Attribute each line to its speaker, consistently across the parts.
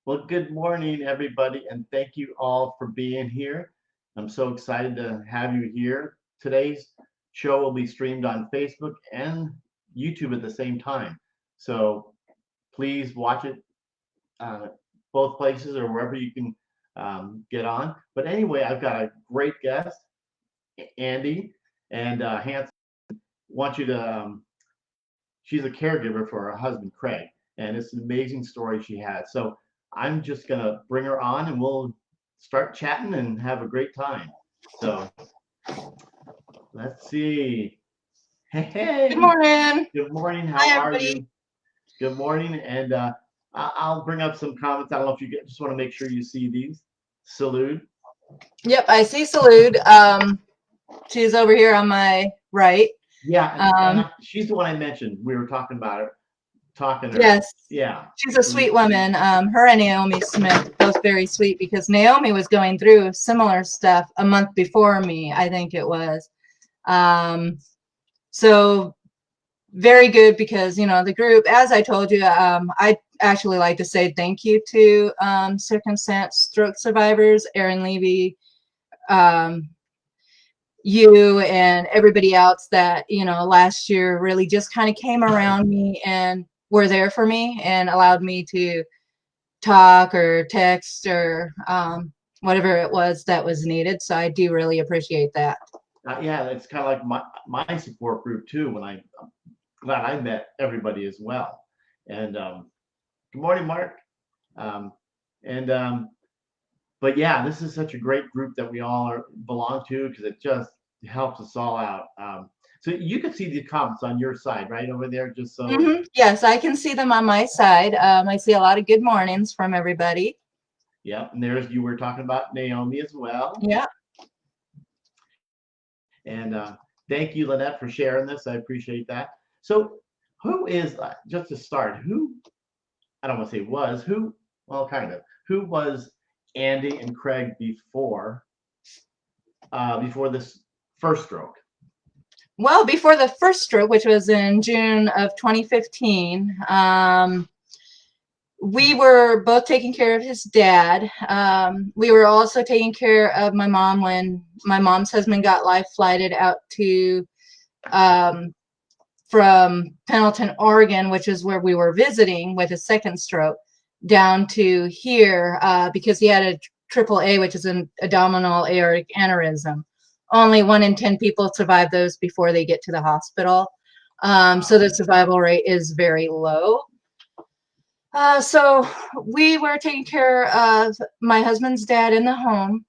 Speaker 1: Well, good morning, everybody, and thank you all for being here. I'm so excited to have you here. Today's show will be streamed on Facebook and YouTube at the same time. So please watch it uh, both places or wherever you can get on. But anyway, I've got a great guest, Andie and Hansen. Want you to she's a caregiver for her husband Craig, and it's an amazing story she had. So I'm just gonna bring her on, and we'll start chatting and have a great time. So let's see.
Speaker 2: Good
Speaker 1: Hey,
Speaker 2: morning.
Speaker 1: good morning. How
Speaker 2: Hi,
Speaker 1: are
Speaker 2: everybody.
Speaker 1: you? Good morning, and I'll bring up some comments. I don't know if you just want to make sure you see these. Salute.
Speaker 2: Yep, I see Salute. She's over here on my right.
Speaker 1: Yeah, and
Speaker 2: Um,
Speaker 1: she's the one I mentioned. We were talking about her, talking to her.
Speaker 2: yes,
Speaker 1: Yeah.
Speaker 2: she's a sweet woman. Her and Naomi Smith, both very sweet, because Naomi was going through similar stuff a month before me, I think it was. So very good because, the group, as I told you, I actually like to say thank you to circumstance stroke survivors, Erin Levy, um, you and everybody else that last year really just kind of came around me and were there for me and allowed me to talk or text or whatever it was that was needed. So I do really appreciate that.
Speaker 1: Yeah, it's kind of like my support group too. I'm glad I met everybody as well. And good morning, Mark. Um, and but yeah, this is such a great group that we all belong to because it just helps us all out. So you can see the comments on your side, right over there, just so.
Speaker 2: Yes, I can see them on my side. I see a lot of good mornings from everybody.
Speaker 1: Yeah, and there's you were talking about Naomi as well.
Speaker 2: Yeah.
Speaker 1: And thank you, Lynette, for sharing this. I appreciate that. So, who is just to start? Who I don't want to say was who? Well, kind of. Who was Andie and Craig before this first stroke?
Speaker 2: Well, before the first stroke, which was in June of 2015, we were both taking care of his dad. We were also taking care of my mom when my mom's husband got life flighted out to from Pendleton, Oregon, which is where we were visiting with his second stroke, down to here because he had a AAA, which is an abdominal aortic aneurysm. Only 1 in 10 people survive those before they get to the hospital. So the survival rate is very low. So we were taking care of my husband's dad in the home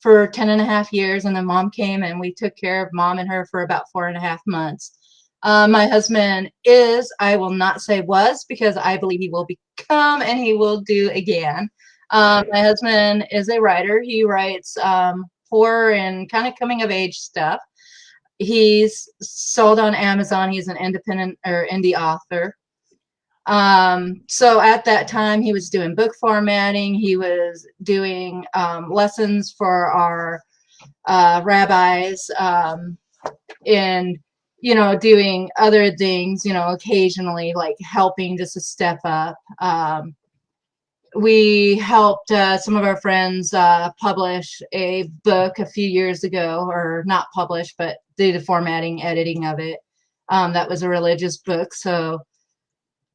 Speaker 2: for 10.5 years, and then mom came and we took care of mom and her for about 4.5 months. My husband I will not say was, because I believe he will become and he will do again. My husband is a writer. He writes horror and kind of coming of age stuff. He's sold on Amazon. He's an independent or indie author. So at that time, he was doing book formatting. He was doing lessons for our rabbis, and doing other things, occasionally, like helping just to step up. We helped some of our friends publish a book a few years ago, or not publish, but do the formatting, editing of it. That was a religious book. So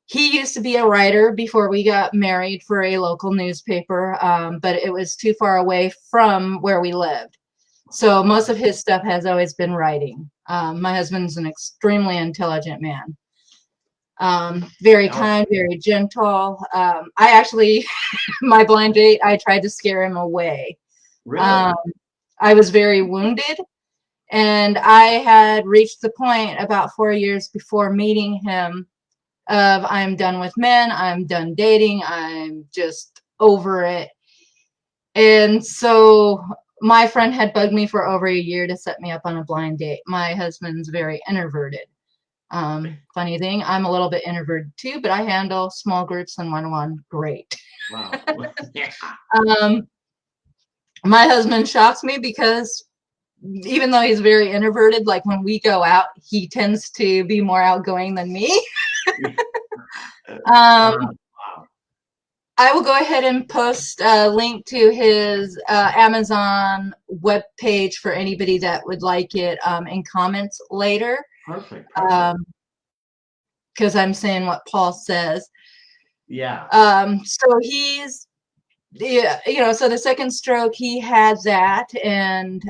Speaker 2: he used to be a writer before we got married for a local newspaper, but it was too far away from where we lived. So most of his stuff has always been writing. My husband's an extremely intelligent man. Very kind, very gentle. I actually, my blind date, I tried to scare him away.
Speaker 1: Really?
Speaker 2: I was very wounded, and I had reached the point about 4 years before meeting him of I'm done with men, I'm done dating, I'm just over it. And so my friend had bugged me for over a year to set me up on a blind date. My husband's very introverted. Funny thing, I'm a little bit introverted too, but I handle small groups and one-on-one great.
Speaker 1: Wow.
Speaker 2: My husband shocks me because even though he's very introverted, like when we go out, he tends to be more outgoing than me.
Speaker 1: Wow.
Speaker 2: I will go ahead and post a link to his Amazon webpage for anybody that would like it in comments later.
Speaker 1: Perfect.
Speaker 2: Because I'm saying what Paul says.
Speaker 1: Yeah.
Speaker 2: So he's, yeah, you know, so the second stroke, he had that, and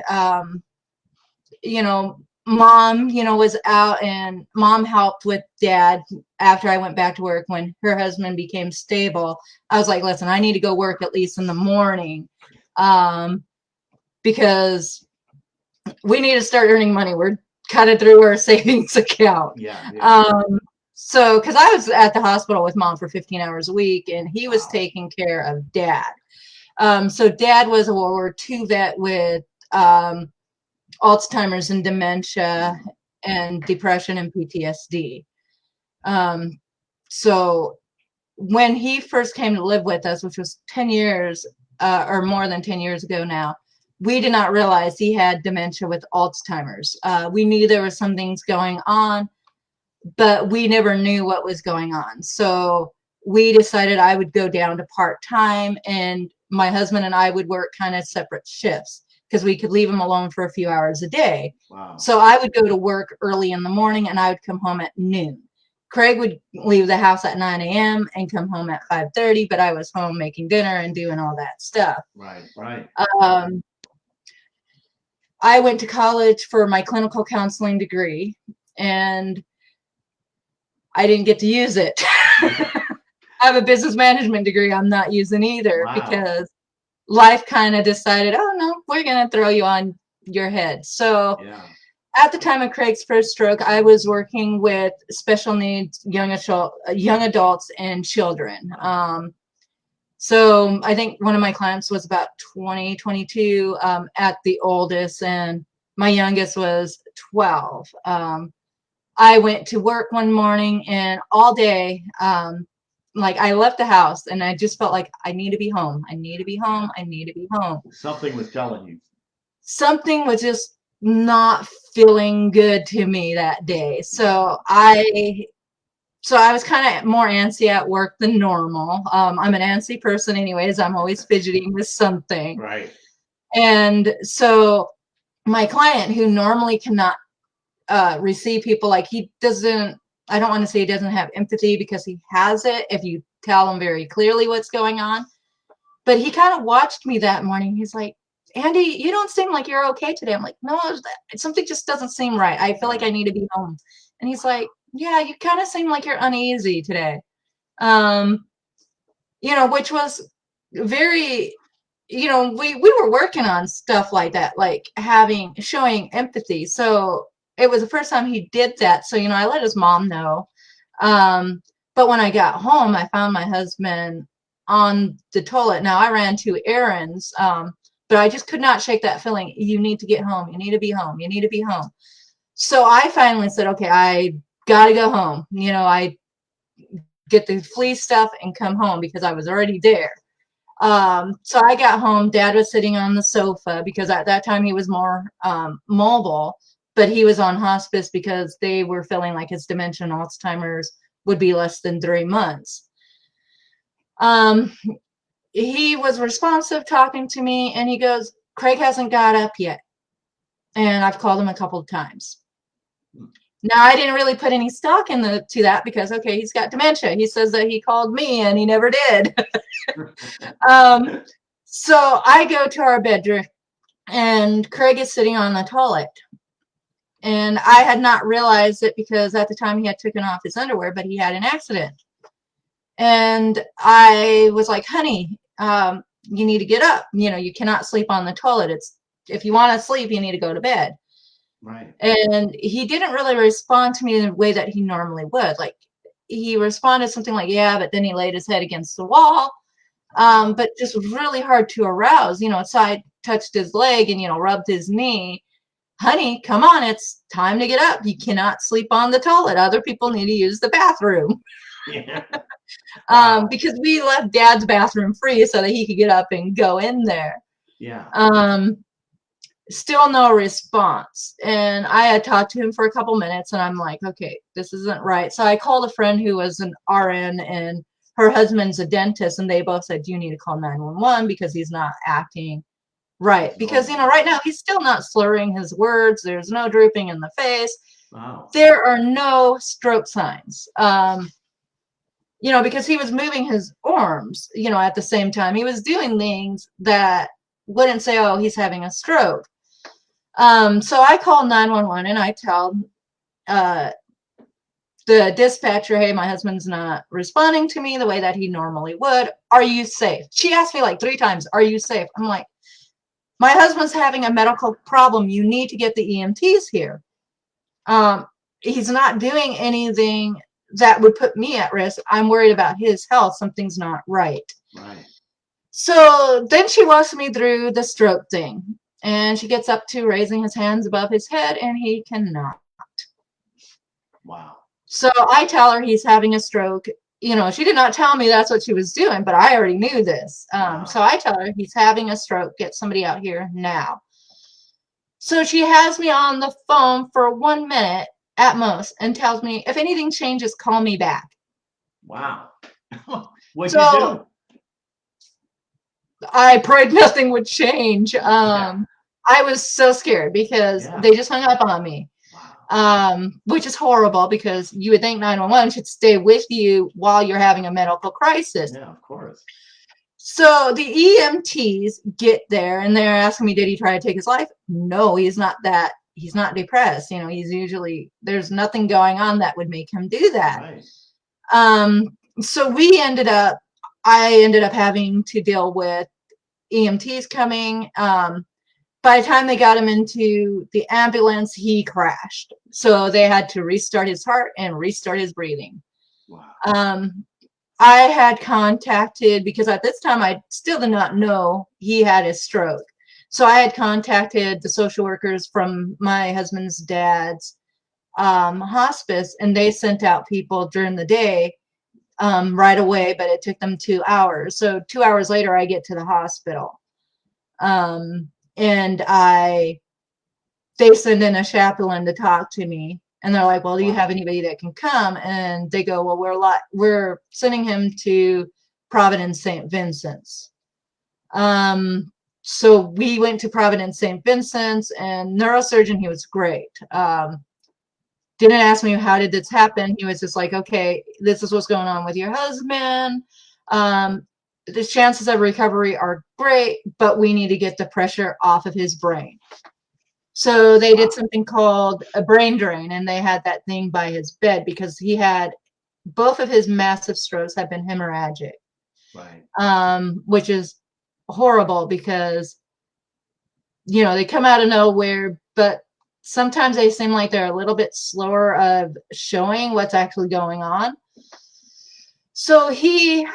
Speaker 2: you know, mom, you know, was out, and mom helped with dad after I went back to work. When her husband became stable, I was like, listen, I need to go work at least in the morning, because we need to start earning money. We're cutting through our savings account. So, because I was at the hospital with mom for 15 hours a week, and he was taking care of dad. So dad was a World War II vet with Alzheimer's and dementia and depression and PTSD. So when he first came to live with us, which was 10 years or more than 10 years ago now, we did not realize he had dementia with Alzheimer's. We knew there were some things going on, but we never knew what was going on. So we decided I would go down to part-time, and my husband and I would work kind of separate shifts because we could leave him alone for a few hours a day.
Speaker 1: Wow.
Speaker 2: So I would go to work early in the morning, and I would come home at noon. Craig would leave the house at 9 a.m. and come home at 5:30, but I was home making dinner and doing all that stuff.
Speaker 1: Right.
Speaker 2: I went to college for my clinical counseling degree, and I didn't get to use it. I have a business management degree I'm not using either because life kind of decided, oh no, we're going to throw you on your head. So at the time of Craig's first stroke, I was working with special needs young adults and children. So I think one of my clients was about 20, 22 at the oldest, and my youngest was 12. I went to work one morning, and all day, like I left the house, and I just felt like I need to be home. I need to be home. I need to be home.
Speaker 1: Something was telling you.
Speaker 2: Something was just not feeling good to me that day. So I was kind of more antsy at work than normal. I'm an antsy person anyways. I'm always fidgeting with something.
Speaker 1: Right.
Speaker 2: And so my client, who normally cannot receive people, like he doesn't, I don't want to say he doesn't have empathy, because he has it if you tell him very clearly what's going on. But he kind of watched me that morning. He's like, Andie, you don't seem like you're okay today. I'm like, no, something just doesn't seem right. I feel like I need to be home. And he's like, yeah, you kind of seem like you're uneasy today. You know, which was very, you know, we were working on stuff like that, like showing empathy. So it was the first time he did that. So, you know, I let his mom know. But when I got home, I found my husband on the toilet. Now I ran 2 errands, but I just could not shake that feeling. You need to get home. You need to be home. You need to be home. So I finally said, okay, I got to go home. You know, I get the flea stuff and come home because I was already there. So I got home. Dad was sitting on the sofa because at that time he was more mobile, but he was on hospice because they were feeling like his dementia and Alzheimer's would be less than 3 months. He was responsive, talking to me, and he goes, Craig hasn't got up yet. And I've called him a couple of times. Now, I didn't really put any stock to that because, okay, he's got dementia. He says that he called me and he never did. So I go to our bedroom, and Craig is sitting on the toilet. And I had not realized it because at the time he had taken off his underwear, but he had an accident. And I was like, honey, you need to get up. You know, you cannot sleep on the toilet. If you want to sleep, you need to go to bed.
Speaker 1: Right.
Speaker 2: And he didn't really respond to me in the way that he normally would. Like, he responded something like, yeah, but then he laid his head against the wall. But just really hard to arouse, you know. So I touched his leg and, you know, rubbed his knee. Honey, come on, it's time to get up. You cannot sleep on the toilet. Other people need to use the bathroom.
Speaker 1: Yeah. Wow.
Speaker 2: Because we left Dad's bathroom free so that he could get up and go in there.
Speaker 1: Yeah.
Speaker 2: Still no response. And I had talked to him for a couple minutes, and I'm like, okay, this isn't right. So I called a friend who was an RN, and her husband's a dentist, and they both said, you need to call 911 because he's not acting right. Because, you know, right now he's still not slurring his words. There's no drooping in the face.
Speaker 1: Wow.
Speaker 2: There are no stroke signs. You know, because he was moving his arms, you know, at the same time. He was doing things that wouldn't say, oh, he's having a stroke. So I call 911 and I tell the dispatcher, hey, my husband's not responding to me the way that he normally would. Are you safe? She asked me like 3 times, are you safe? I'm like, my husband's having a medical problem. You need to get the EMTs here. He's not doing anything that would put me at risk. I'm worried about his health. Something's not right.
Speaker 1: Right.
Speaker 2: So then she walks me through the stroke thing, and she gets up to raising his hands above his head, and he cannot.
Speaker 1: Wow.
Speaker 2: So I tell her he's having a stroke. You know, she did not tell me that's what she was doing, but I already knew this.
Speaker 1: Wow.
Speaker 2: So I tell her he's having a stroke. Get somebody out here now. So she has me on the phone for 1 minute at most and tells me, if anything changes, call me back.
Speaker 1: Wow. What'd you do?
Speaker 2: I prayed nothing would change. I was so scared because they just hung up on me. Wow. Which is horrible because you would think 911 should stay with you while you're having a medical crisis.
Speaker 1: Yeah, of course.
Speaker 2: So the EMTs get there and they're asking me, did he try to take his life? No, he's not depressed. You know, he's usually, there's nothing going on that would make him do that. Right. So I ended up having to deal with EMTs coming. By the time they got him into the ambulance, he crashed. So they had to restart his heart and restart his breathing. Wow. I had contacted, because at this time I still did not know he had a stroke. So I had contacted the social workers from my husband's dad's hospice, and they sent out people during the day right away, but it took them 2 hours. So 2 hours later, I get to the hospital. And they send in a chaplain to talk to me. And they're like, well, do you have anybody that can come? And they go, well, we're sending him to Providence St. Vincent's. So we went to Providence St. Vincent's, and neurosurgeon, he was great. Didn't ask me how did this happen. He was just like, okay, this is what's going on with your husband. The chances of recovery are great, but we need to get the pressure off of his brain. So they did something called a brain drain, and they had that thing by his bed because he had both of his massive strokes have been hemorrhagic, right? Which is horrible because, you know, they come out of nowhere, but sometimes they seem like they're a little bit slower of showing what's actually going on. So he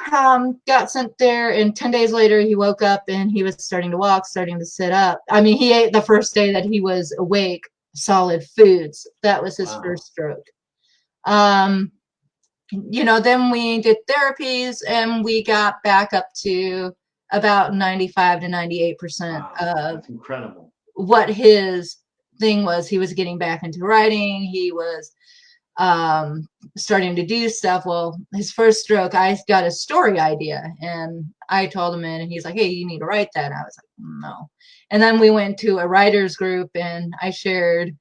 Speaker 2: got sent there, and 10 days later, he woke up and he was starting to walk, starting to sit up. I mean, he ate the first day that he was awake, solid foods. That was his first stroke. You know, then we did therapies, and we got back up to about 95 to 98% of
Speaker 1: that's incredible.
Speaker 2: What his thing was. He was getting back into writing. He was starting to do stuff. Well, his first stroke, I got a story idea, and I told him, and he's like, hey, you need to write that. And I was like, no. And then we went to a writer's group, and I shared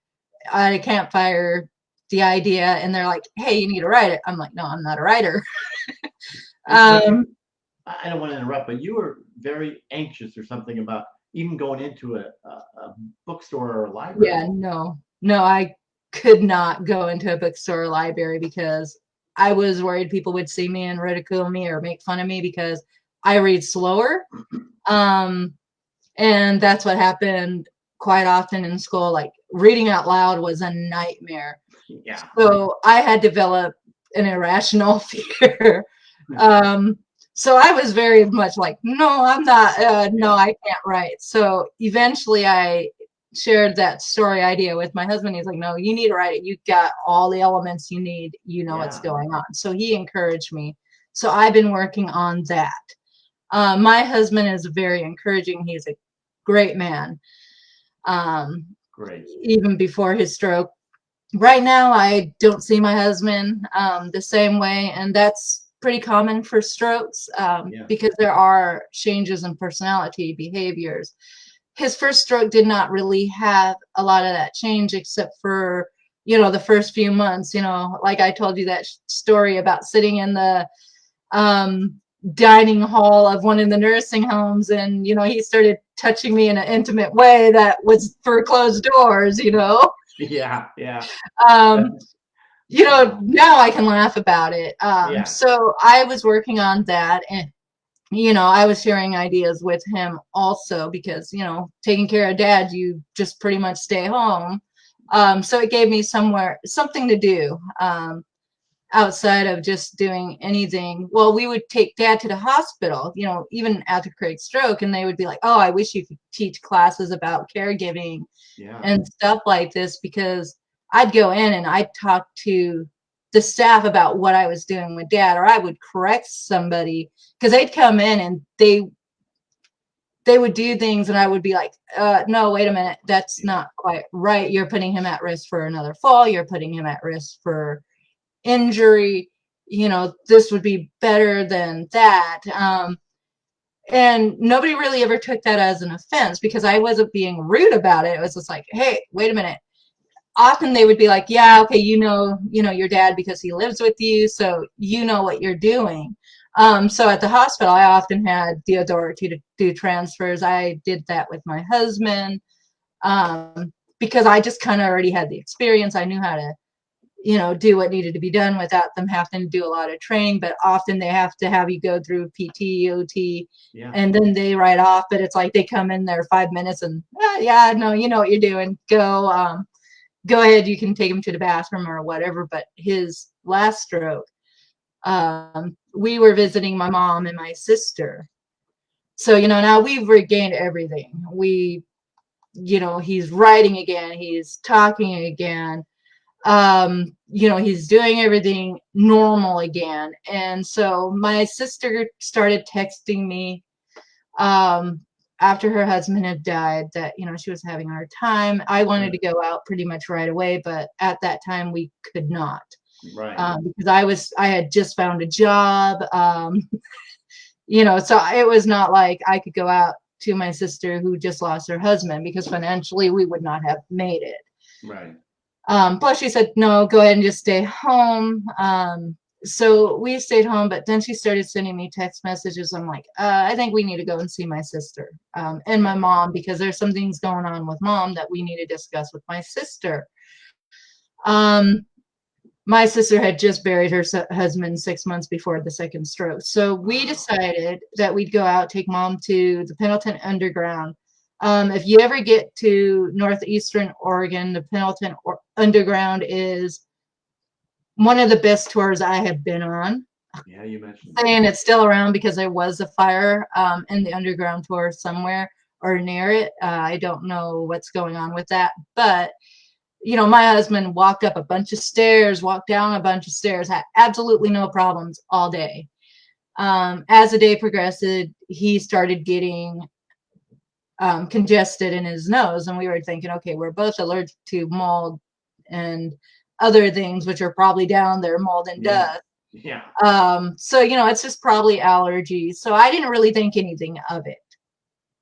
Speaker 2: at a campfire the idea, and they're like, hey, you need to write it. I'm like, no, I'm not a writer.
Speaker 1: I don't want to interrupt, but you were very anxious or something about even going into a bookstore or a library.
Speaker 2: Yeah, no, I could not go into a bookstore or library because I was worried people would see me and ridicule me or make fun of me because I read slower. And that's what happened quite often in school. Like, reading out loud was a nightmare. Yeah. So I had developed an irrational fear. So I was very much like, no, I'm not, no, I can't write. So eventually I shared that story idea with my husband. He's like, no, you need to write it. You've got all the elements you need. You know what's going on. So he encouraged me. So I've been working on that. My husband is very encouraging. He's a great man.
Speaker 1: Great.
Speaker 2: Even before his stroke. Right now, I don't see my husband the same way. And that's pretty common for strokes,
Speaker 1: Yeah.
Speaker 2: because there are changes in personality behaviors. His first stroke did not really have a lot of that change, except for, the first few months, like I told you that story about sitting in the dining hall of one of the nursing homes, and he started touching me in an intimate way that was for closed doors.
Speaker 1: Yeah. Yeah.
Speaker 2: um
Speaker 1: Wow.
Speaker 2: now I can laugh about it.
Speaker 1: Yeah.
Speaker 2: So I was working on that, and I was sharing ideas with him also, because taking care of dad, you just pretty much stay home. So it gave me something to do, outside of just doing anything. Well, we would take dad to the hospital, even after Craig's stroke, and they would be like, oh, I wish you could teach classes about caregiving
Speaker 1: Yeah.
Speaker 2: and stuff like this, because I'd go in and I'd talk to the staff about what I was doing with dad, or I would correct somebody, because they'd come in and they would do things and I would be like, no, wait a minute, that's not quite right. You're putting him at risk for another fall. You're putting him at risk for injury. This would be better than that. And nobody really ever took that as an offense, because I wasn't being rude about it. It was just like, hey, wait a minute. Often they would be like, yeah, okay, your dad because he lives with you, so you know what you're doing. So at the hospital, I often had the authority to do transfers. I did that with my husband, because I just kind of already had the experience. I knew how to, do what needed to be done without them having to do a lot of training. But often they have to have you go through PT, OT,
Speaker 1: Yeah.
Speaker 2: and then they write off. But it's like they come in there 5 minutes and, yeah, no, you know what you're doing. Go ahead, you can take him to the bathroom or whatever. But his last stroke, we were visiting my mom and my sister. So, now we've regained everything. He's writing again, he's talking again, he's doing everything normal again. And so my sister started texting me, after her husband had died, that she was having a hard time. I wanted to go out pretty much right away, but at that time we could not,
Speaker 1: Right.
Speaker 2: because I had just found a job, so it was not like I could go out to my sister who just lost her husband, because financially we would not have made it.
Speaker 1: Right.
Speaker 2: Plus she said, no, go ahead and just stay home. So we stayed home, but then she started sending me text messages. I'm like, I think we need to go and see my sister, and my mom, because there's some things going on with mom that we need to discuss with my sister. My sister had just buried her husband 6 months before the second stroke. So we decided that we'd go out, take mom to the Pendleton Underground. If you ever get to northeastern Oregon, the Pendleton Underground is one of the best tours I have been on.
Speaker 1: Yeah, you mentioned
Speaker 2: And it's still around because there was a fire in the underground tour somewhere or near it. I don't know what's going on with that. But, my husband walked up a bunch of stairs, walked down a bunch of stairs, had absolutely no problems all day. As the day progressed, he started getting congested in his nose, and we were thinking, okay, we're both allergic to mold and other things, which are probably down there, mold and dust.
Speaker 1: Yeah.
Speaker 2: So it's just probably allergies. So I didn't really think anything of it,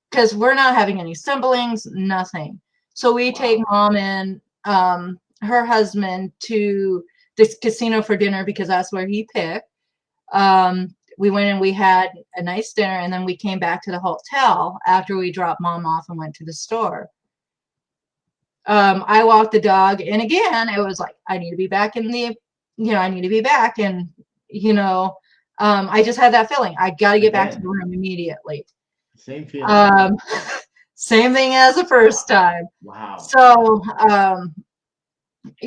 Speaker 2: because we're not having any stumblings, nothing. So we take mom and her husband to this casino for dinner, because that's where he picked. We went and we had a nice dinner, and then we came back to the hotel after we dropped mom off and went to the store. I walked the dog, and again, it was like, I need to be back I need to be back. And, I just had that feeling. I got to get back to the room immediately.
Speaker 1: Same feeling.
Speaker 2: Same thing as the first time.
Speaker 1: Wow.
Speaker 2: So,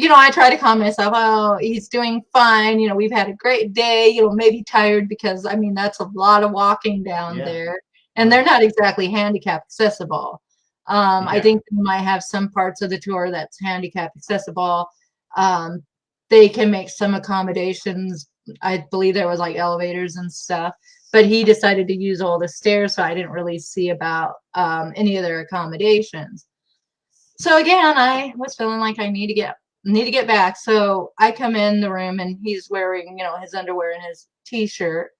Speaker 2: I try to calm myself. Oh, he's doing fine. We've had a great day, maybe tired, because that's a lot of walking down there, and they're not exactly handicap accessible. I think they might have some parts of the tour that's handicap accessible. They can make some accommodations. I believe there was like elevators and stuff, but he decided to use all the stairs, so I didn't really see about any of their accommodations. So again, I was feeling like I need to get need to get back. So I come in the room and he's wearing, you know, his underwear and his t-shirt,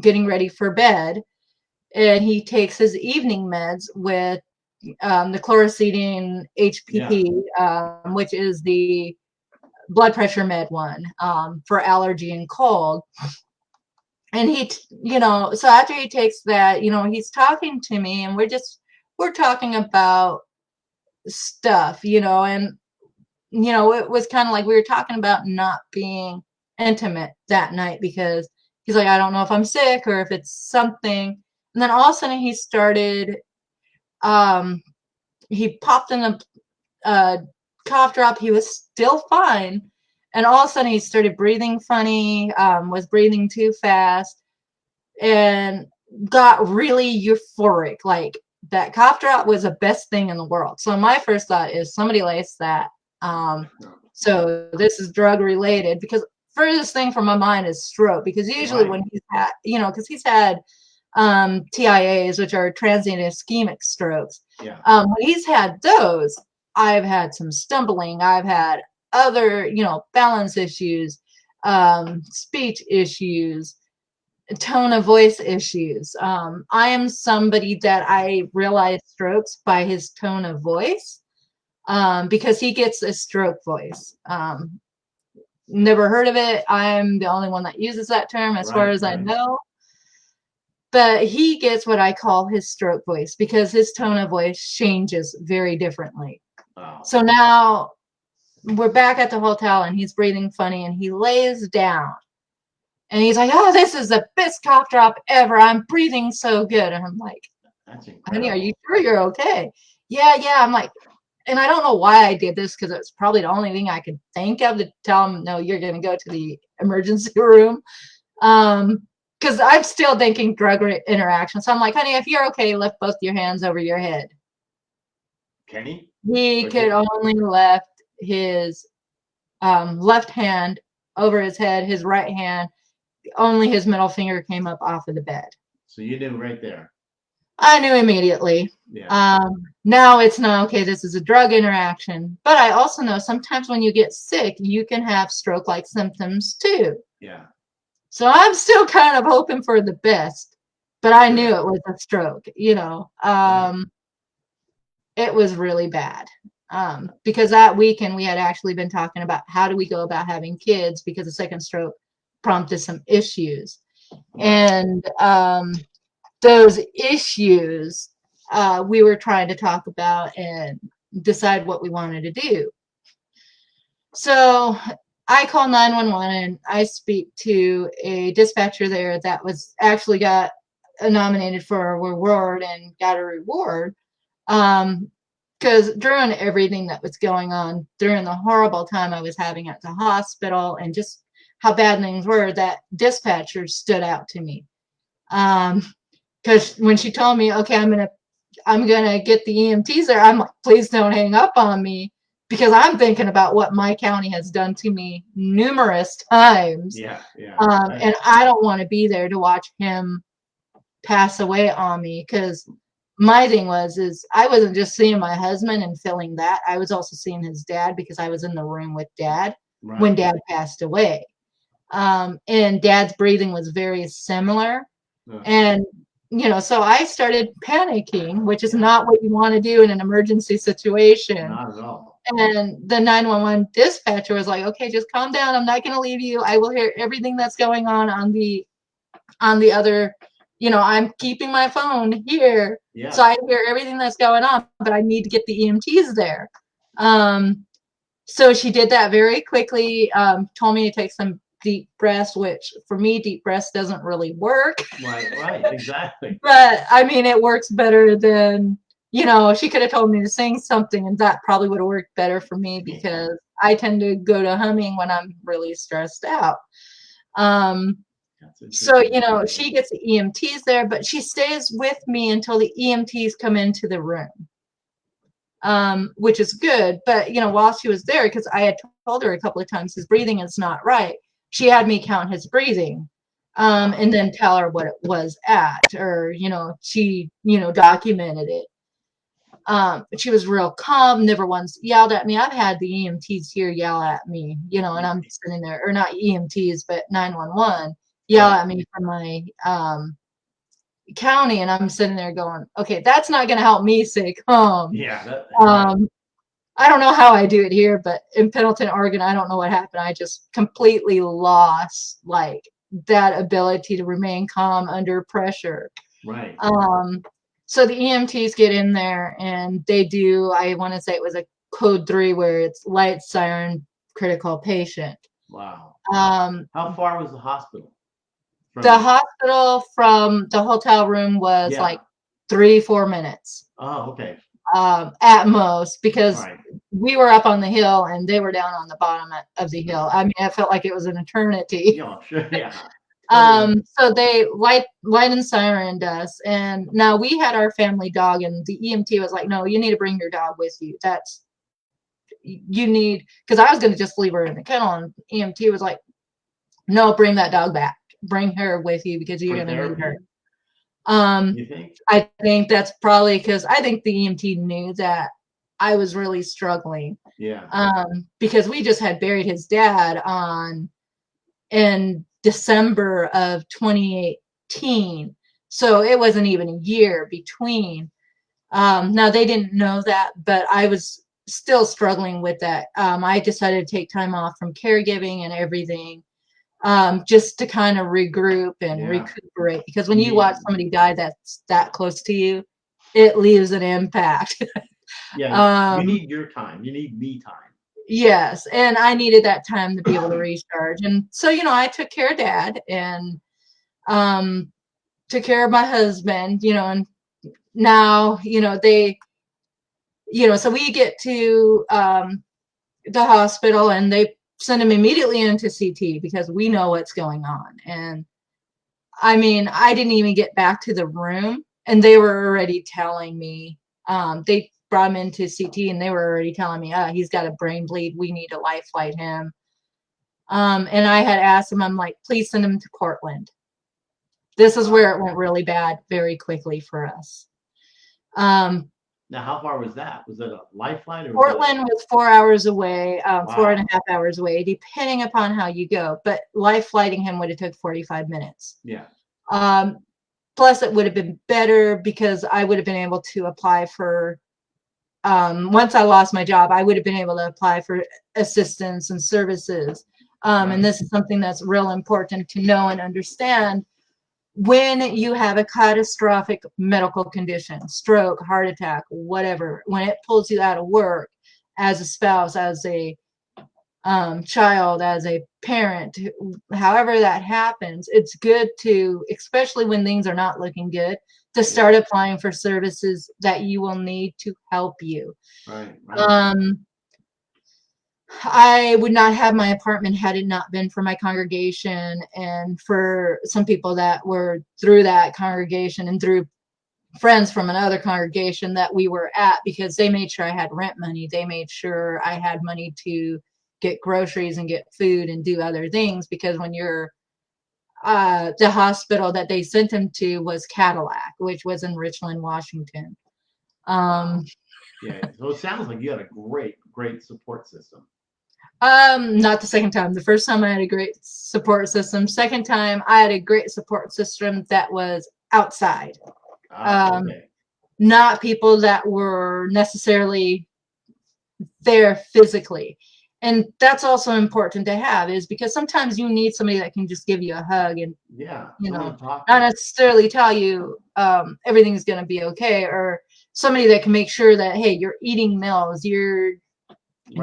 Speaker 2: getting ready for bed. And he takes his evening meds with the chloracetine HPP, which is the blood pressure med one, for allergy and cold. And he, you know, so after he takes that, you know, he's talking to me and we're talking about stuff, you know, and, you know, it was kind of like we were talking about not being intimate that night because he's like, I don't know if I'm sick or if it's something. And then all of a sudden he started, he popped in a cough drop. He was still fine. And all of a sudden he started breathing funny, was breathing too fast, and got really euphoric. Like that cough drop was the best thing in the world. So my first thought is somebody laced that. So this is drug related, because furthest thing from my mind is stroke, because usually when he's had, you know, because he's had TIAs, which are transient ischemic strokes. When he's had those, I've had some stumbling. I've had other, you know, balance issues, speech issues, tone of voice issues. I am somebody that I realize strokes by his tone of voice, because he gets a stroke voice. Never heard of it. I'm the only one that uses that term as far as I know. But he gets what I call his stroke voice because his tone of voice changes very differently. Wow. So now we're back at the hotel and he's breathing funny and he lays down and he's like, oh, this is the best cough drop ever. I'm breathing so good. And I'm like, honey, are you sure you're okay? Yeah. I'm like, and I don't know why I did this because it's probably the only thing I could think of to tell him, no, you're going to go to the emergency room. Because I'm still thinking drug interaction. So I'm like, honey, if you're okay, lift both your hands over your head.
Speaker 1: Can he?
Speaker 2: He could only lift his left hand over his head, his right hand, only his middle finger came up off of the bed.
Speaker 1: So you knew right there.
Speaker 2: I knew immediately. Yeah. Now it's not okay. This is a drug interaction. But I also know sometimes when you get sick, you can have stroke-like symptoms too. Yeah. So I'm still kind of hoping for the best, but I knew it was a stroke, you know. It was really bad, because that weekend we had actually been talking about how do we go about having kids, because a second stroke prompted some issues. And those issues we were trying to talk about and decide what we wanted to do. So I call 911 and I speak to a dispatcher there that was actually got nominated for a reward and got a reward. Because during everything that was going on, during the horrible time I was having at the hospital and just how bad things were, that dispatcher stood out to me. Because when she told me, okay, I'm gonna get the EMTs there, I'm like, please don't hang up on me. Because I'm thinking about what my county has done to me numerous times. Yeah. And I don't want to be there to watch him pass away on me. Because my thing is I wasn't just seeing my husband and feeling that. I was also seeing his dad, because I was in the room with Dad when Dad passed away. And Dad's breathing was very similar. And, you know, so I started panicking, which is not what you want to do in an emergency situation. Not at all. And the 911 dispatcher was like, okay, just calm down. I'm not going to leave you. I will hear everything that's going on the other, you know, I'm keeping my phone here. Yeah. So I hear everything that's going on, but I need to get the EMTs there. So she did that very quickly, told me to take some deep breaths, which for me, deep breaths doesn't really work. Right, exactly. But I mean, it works better than, you know, she could have told me to sing something and that probably would have worked better for me, because I tend to go to humming when I'm really stressed out. So, you know, she gets the EMTs there, but she stays with me until the EMTs come into the room, which is good. But, you know, while she was there, because I had told her a couple of times his breathing is not right, she had me count his breathing, and then tell her what it was at, or, you know, she, you know, documented it. But she was real calm, never once yelled at me. I've had the EMTs here yell at me, you know, and I'm sitting there, or not EMTs, but 911 yell at me from my county, and I'm sitting there going, okay, that's not going to help me stay calm.
Speaker 1: Yeah.
Speaker 2: I don't know how I do it here, but in Pendleton, Oregon, I don't know what happened. I just completely lost like that ability to remain calm under pressure.
Speaker 1: Right.
Speaker 2: So the EMTs get in there and they do, I want to say it was a code 3 where it's light, siren, critical patient.
Speaker 1: Wow.
Speaker 2: How
Speaker 1: far was the hospital?
Speaker 2: The hospital from the hotel room was like 3-4 minutes.
Speaker 1: Oh, okay.
Speaker 2: At most, because we were up on the hill and they were down on the bottom of the hill. I mean, it felt like it was an eternity.
Speaker 1: Yeah, sure, yeah.
Speaker 2: So they light and sirened us, and now we had our family dog, and the EMT was like, "No, you need to bring your dog with you. You need," because I was going to just leave her in the kennel, and EMT was like, "No, bring that dog back. Bring her with you because you're going to need her."
Speaker 1: You think?
Speaker 2: I think that's probably because I think the EMT knew that I was really struggling.
Speaker 1: Yeah.
Speaker 2: Because we just had buried his dad in December of 2018. So it wasn't even a year between. Now they didn't know that, but I was still struggling with that. I decided to take time off from caregiving and everything, just to kind of regroup and recuperate, because when you watch somebody die that's that close to you, it leaves an impact.
Speaker 1: You need your time. You need me time.
Speaker 2: Yes, and I needed that time to be able to recharge. And so, you know, I took care of Dad and took care of my husband, you know, and now, you know, so we get to the hospital and they send him immediately into CT because we know what's going on. And I mean, I didn't even get back to the room and they were already telling me, they brought him into CT and they were already telling me, he's got a brain bleed. We need to life flight him. And I had asked him, I'm like, please send him to Portland. This is where it went really bad very quickly for us.
Speaker 1: Now, how far was that? Was it a life flight? Or
Speaker 2: Portland was 4 hours away, 4.5 hours away, depending upon how you go. But life flighting him would have took 45 minutes.
Speaker 1: Yeah.
Speaker 2: Plus, it would have been better because I would have been able to apply for, once I lost my job, I would have been able to apply for assistance and services. And this is something that's real important to know and understand. When you have a catastrophic medical condition, stroke, heart attack, whatever, when it pulls you out of work as a spouse, as a child, as a parent, however that happens, it's good to, especially when things are not looking good, to start applying for services that you will need to help you.
Speaker 1: Right.
Speaker 2: I would not have my apartment had it not been for my congregation and for some people that were through that congregation and through friends from another congregation that we were at, because they made sure I had rent money. They made sure I had money to get groceries and get food and do other things, because when you're the hospital that they sent him to was Cadillac, which was in Richland, Washington.
Speaker 1: Yeah, so it sounds like you had a great support system.
Speaker 2: Not the second time. The first time I had a great support system. Second time I had a great support system that was outside.
Speaker 1: Okay.
Speaker 2: Not people that were necessarily there physically. And that's also important to have, is because sometimes you need somebody that can just give you a hug and, you know, not necessarily tell you everything's going to be okay, or somebody that can make sure that, hey, you're eating meals, you're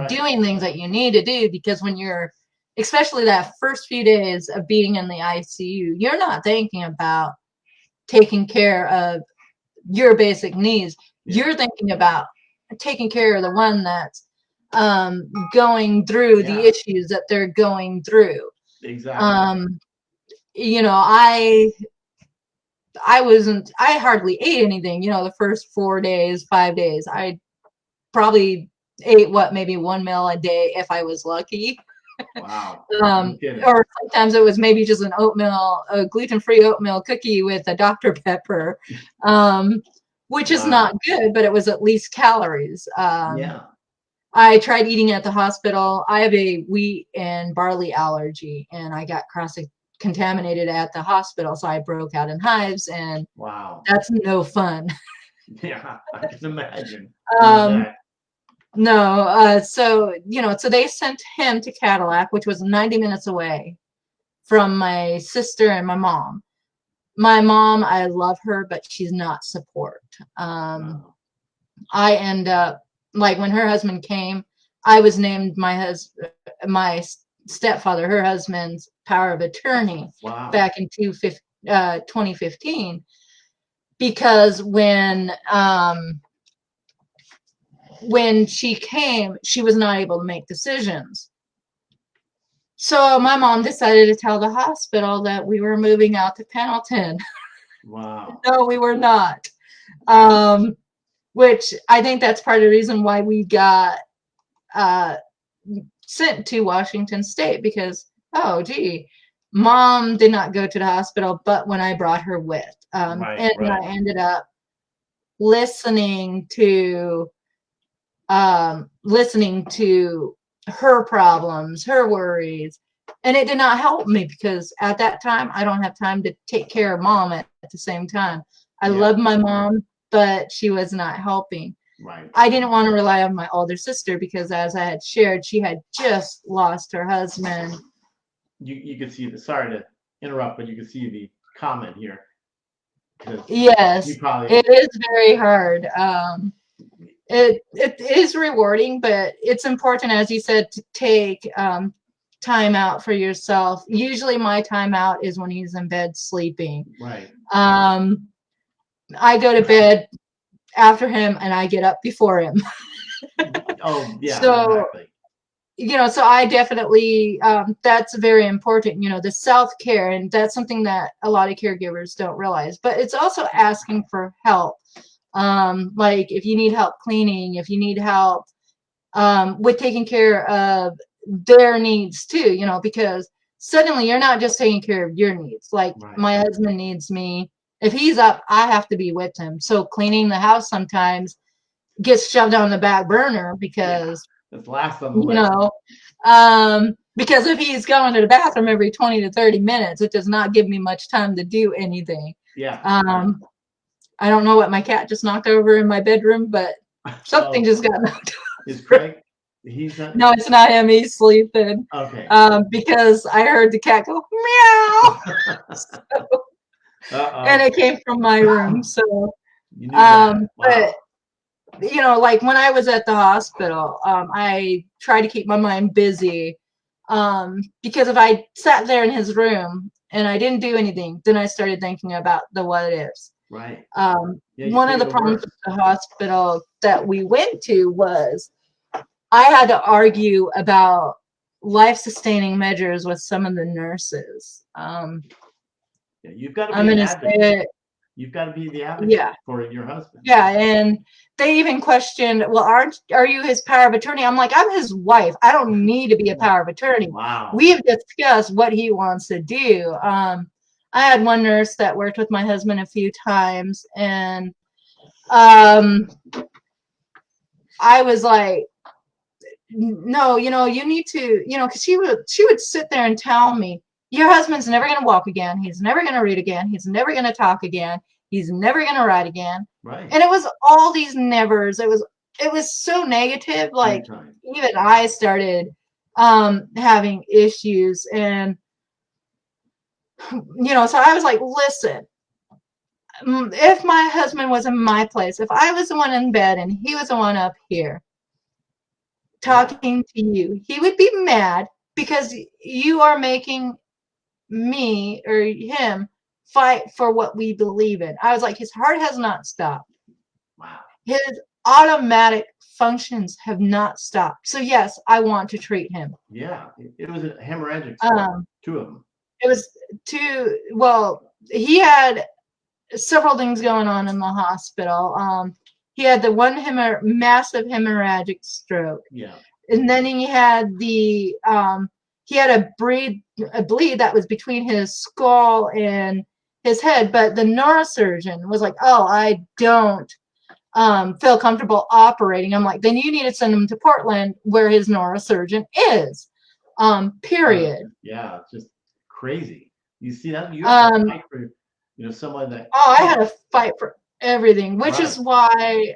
Speaker 2: doing things that you need to do, because when you're, especially that first few days of being in the ICU, you're not thinking about taking care of your basic needs. You're thinking about taking care of the one that's going through the issues that they're going through.
Speaker 1: Exactly.
Speaker 2: You know, I hardly ate anything, you know, the first 4 days, 5 days. I probably ate maybe one meal a day if I was lucky.
Speaker 1: Wow.
Speaker 2: Or sometimes it was maybe just a gluten-free oatmeal cookie with a Dr. Pepper. which is
Speaker 1: Wow.
Speaker 2: not good, but it was at least calories.
Speaker 1: Yeah.
Speaker 2: I tried eating at the hospital. I have a wheat and barley allergy, and I got cross-contaminated at the hospital, so I broke out in hives, and
Speaker 1: Wow.
Speaker 2: that's no fun.
Speaker 1: Yeah, I can imagine.
Speaker 2: Um, no, so so they sent him to Cadillac, which was 90 minutes away from my sister and my mom. My mom, I love her, but she's not support.
Speaker 1: Wow.
Speaker 2: I end up, like, when her husband came, I was named my stepfather, her husband's power of attorney
Speaker 1: Wow.
Speaker 2: back in 2015, because when she came, she was not able to make decisions. So my mom decided to tell the hospital that we were moving out to Pendleton.
Speaker 1: Wow.
Speaker 2: No, we were not. Which I think that's part of the reason why we got sent to Washington State, because, oh, gee, mom did not go to the hospital, but when I brought her with.
Speaker 1: Right,
Speaker 2: And
Speaker 1: right.
Speaker 2: I ended up listening to her problems, her worries, and it did not help me, because at that time I don't have time to take care of mom at the same time. I
Speaker 1: Yeah.
Speaker 2: love my mom, but she was not helping.
Speaker 1: Right.
Speaker 2: I didn't want to rely on my older sister, because, as I had shared, she had just lost her husband.
Speaker 1: You can see the, sorry to interrupt, but you can see the comment here.
Speaker 2: Yes, it is very hard. It is rewarding, but it's important, as you said, to take time out for yourself. Usually my time out is when he's in bed sleeping.
Speaker 1: Right.
Speaker 2: I go to bed after him and I get up before him.
Speaker 1: Oh, yeah,
Speaker 2: So,
Speaker 1: exactly.
Speaker 2: so I definitely, that's very important, the self-care, and that's something that a lot of caregivers don't realize. But it's also asking for help. Like, if you need help cleaning, if you need help with taking care of their needs too, because suddenly you're not just taking care of your needs. Like,
Speaker 1: Right.
Speaker 2: my husband needs me. If he's up, I have to be with him. So cleaning the house sometimes gets shoved on the back burner, because
Speaker 1: It's last on the list.
Speaker 2: Because if he's going to the bathroom every 20 to 30 minutes, it does not give me much time to do anything.
Speaker 1: Yeah.
Speaker 2: I don't know what my cat just knocked over in my bedroom, but something just got knocked over.
Speaker 1: Is Craig? He's not.
Speaker 2: No, it's not him. He's sleeping.
Speaker 1: Okay.
Speaker 2: Because I heard the cat go meow. And it came from my room. So,
Speaker 1: you knew that. Wow.
Speaker 2: But like, when I was at the hospital, I tried to keep my mind busy, because if I sat there in his room and I didn't do anything, then I started thinking about the what ifs.
Speaker 1: Right.
Speaker 2: One of the problems with the hospital that we went to was I had to argue about life-sustaining measures with some of the nurses.
Speaker 1: You've got to be
Speaker 2: I'm
Speaker 1: an
Speaker 2: gonna
Speaker 1: advocate.
Speaker 2: say it.
Speaker 1: You've got to be the advocate for your husband.
Speaker 2: Yeah, and they even questioned, well, are you his power of attorney? I'm like, I'm his wife. I don't need to be a power of attorney.
Speaker 1: Wow.
Speaker 2: We've discussed what he wants to do. I had one nurse that worked with my husband a few times, and I was like, no, you need to, because she would sit there and tell me, your husband's never going to walk again. He's never going to read again. He's never going to talk again. He's never going to write again.
Speaker 1: Right.
Speaker 2: And it was all these nevers. It was so negative. Like, even I started having issues, and so I was like, listen, if my husband was in my place, if I was the one in bed and he was the one up here talking to you, he would be mad because you are making me or him fight for what we believe in. I was like, his heart has not stopped.
Speaker 1: Wow.
Speaker 2: His automatic functions have not stopped. So yes, I want to treat him.
Speaker 1: Yeah, it was a hemorrhagic stroke, 2 of them.
Speaker 2: It was 2. Well, he had several things going on in the hospital. He had the one massive hemorrhagic stroke.
Speaker 1: Yeah.
Speaker 2: And then he had a bleed that was between his skull and his head, but the neurosurgeon was like, oh, I don't feel comfortable operating. I'm like, then you need to send him to Portland where his neurosurgeon is. Period.
Speaker 1: Yeah, it's just crazy. You see that? You have to fight for, someone that.
Speaker 2: Oh, I had to fight for everything, which is why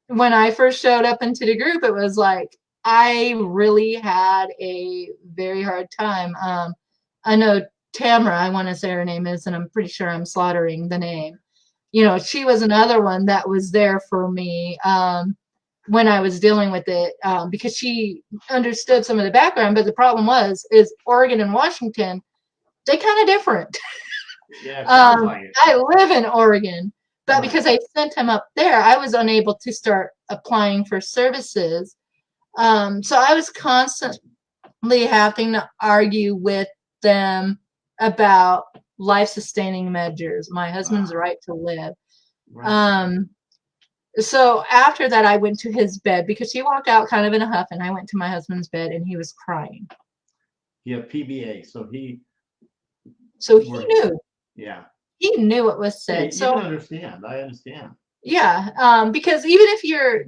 Speaker 2: when I first showed up into the group, it was like I really had a very hard time. I know Tamara, I want to say her name is, and I'm pretty sure I'm slaughtering the name. She was another one that was there for me when I was dealing with it because she understood some of the background. But the problem is Oregon and Washington, they kind of different.
Speaker 1: Yeah, it sounds like it.
Speaker 2: I live in Oregon, but because I sent him up there, I was unable to start applying for services. So I was constantly having to argue with them about life-sustaining measures, my husband's right to live. So after that, I went to his bed because he walked out kind of in a huff, and I went to my husband's bed, and he was crying.
Speaker 1: He had PBA, so he
Speaker 2: knew.
Speaker 1: Yeah.
Speaker 2: He knew what was said.
Speaker 1: Yeah, you
Speaker 2: so
Speaker 1: can understand. I understand.
Speaker 2: Yeah, because even if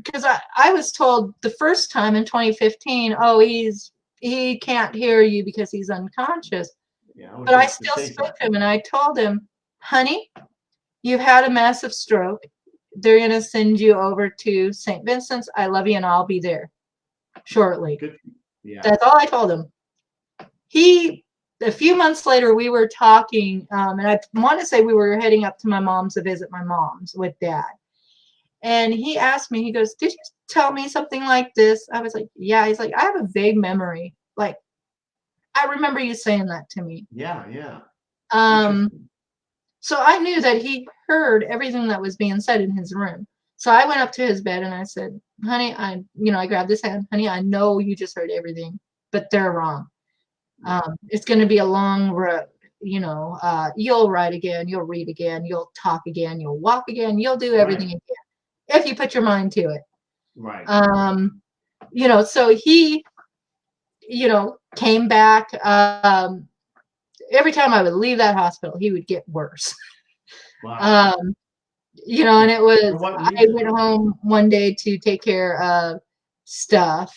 Speaker 2: because I was told the first time in 2015, oh, he can't hear you because he's unconscious.
Speaker 1: Yeah,
Speaker 2: but I still spoke to him and I told him, honey, you've had a massive stroke. They're going to send you over to St. Vincent's. I love you and I'll be there shortly.
Speaker 1: Good. Yeah.
Speaker 2: That's all I told him. A few months later, we were talking, and I want to say we were heading up to my mom's to visit my mom's with Dad. And he asked me, he goes, did you tell me something like this? I was like, yeah. He's like, I have a vague memory. Like, I remember you saying that to me.
Speaker 1: Yeah, yeah.
Speaker 2: So I knew that he heard everything that was being said in his room. So I went up to his bed and I said, honey, I grabbed his hand. Honey, I know you just heard everything, but they're wrong. It's going to be a long road. You'll write again, you'll read again, you'll talk again, you'll walk again, you'll do everything again if you put your mind to it.
Speaker 1: Right.
Speaker 2: So he, came back. Every time I would leave that hospital, he would get worse.
Speaker 1: Wow.
Speaker 2: And it was, I went home one day to take care of stuff,